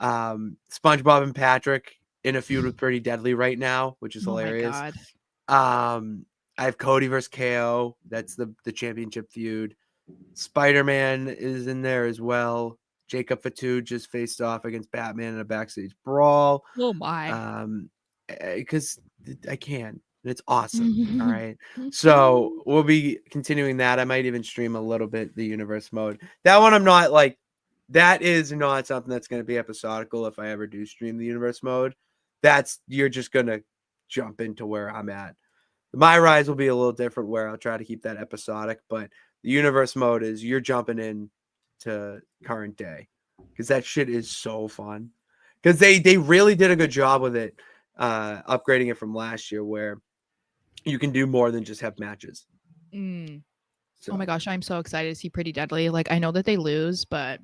SpongeBob and Patrick in a feud with Pretty Deadly right now, which is Oh my hilarious. god. I have Cody versus KO. That's the championship feud. Spider-Man is in there as well. Jacob Fatu just faced off against Batman in a backstage brawl. Oh my. Because I can. And it's awesome. All right. So we'll be continuing that. I might even stream a little bit the universe mode. That one I'm not like that is not something that's going to be episodical if I ever do stream the universe mode. You're just going to jump into where I'm at. My rise will be a little different where I'll try to keep that episodic, but the universe mode is you're jumping in to current day because that shit is so fun. Because they really did a good job with it, upgrading it from last year where you can do more than just have matches. Mm. Oh my So gosh, I'm so excited to see Pretty Deadly. Like I know that they lose, but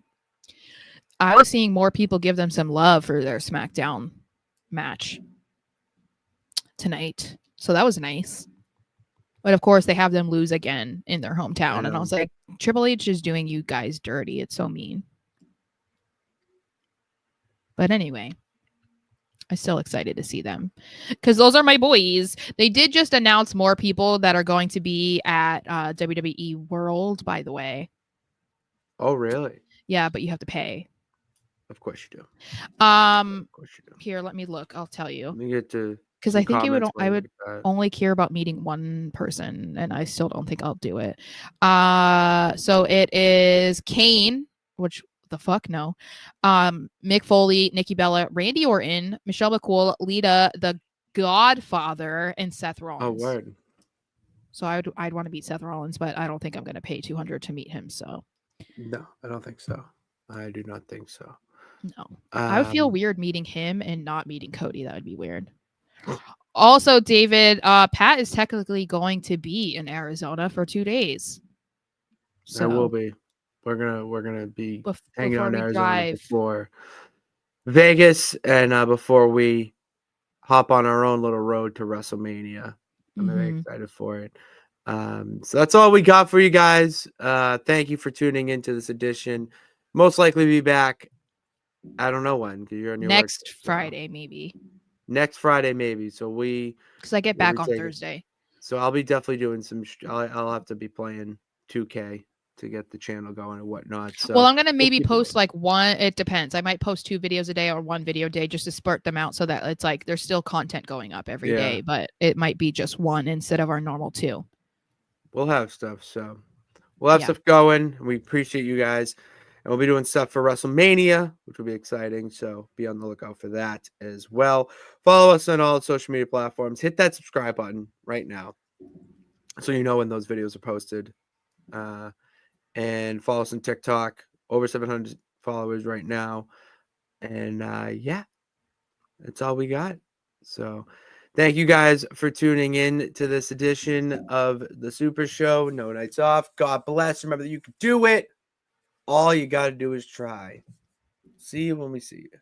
I was seeing more people give them some love for their SmackDown match tonight. So that was nice. But of course, they have them lose again in their I hometown. And I know. was like, Triple H is doing you guys dirty. It's so mean. But anyway, I'm still excited to see them because those are my boys. They did just announce more people that are going to be at WWE World, by the way. Oh, really? Yeah, but you have to pay. Of course you do. Um, Of course you do. Here, let me look. I'll tell you. Let me get to Because some I think comments I while you would look at that. only care about meeting one person, and I still don't think I'll do it. So it is Kane, which the fuck no, Mick Foley, Nikki Bella, Randy Orton, Michelle McCool, Lita, the Godfather, and Seth Oh, Rollins. word. So I'd want to meet Seth Rollins, but I don't think I'm gonna pay $200 to meet him. So No, I don't think so. I do not think so. no, I would feel Um, weird meeting him and not meeting Cody. That would be weird. Also, David, Pat is technically going to be in Arizona for 2 days. I will So be. We're gonna be hanging before out in we Arizona drive, before Vegas and before we hop on our own little road to WrestleMania. I'm very mm-hmm. excited for it. So that's all we got for you guys. Thank you for tuning into this edition. Most likely be back. I don't know when because you're on your work. Next So Friday, maybe, next Friday maybe. So because I get we'll be back on taking. Thursday. So I'll be definitely doing some. I'll have to be playing 2K to get the channel going and whatnot. Well, So I'm gonna we'll maybe keep it post up. like one. It depends. I might post 2 videos a day or 1 video a day just to spurt them out so that it's like there's still content going up every Yeah, day, but it might be just 1 instead of our normal 2. we'll have stuff. So we'll have Yeah. stuff going. We appreciate you guys. And we'll be doing stuff for WrestleMania, which will be exciting. So be on the lookout for that as well. Follow us on all social media platforms. Hit that subscribe button right now so you know when those videos are posted. And follow us on TikTok. Over 700 followers right now. And yeah, that's all we got. So thank you guys for tuning in to this edition of the Super Show. No nights off. God bless. Remember that you can do it. All you got to do is try. See you when we see you.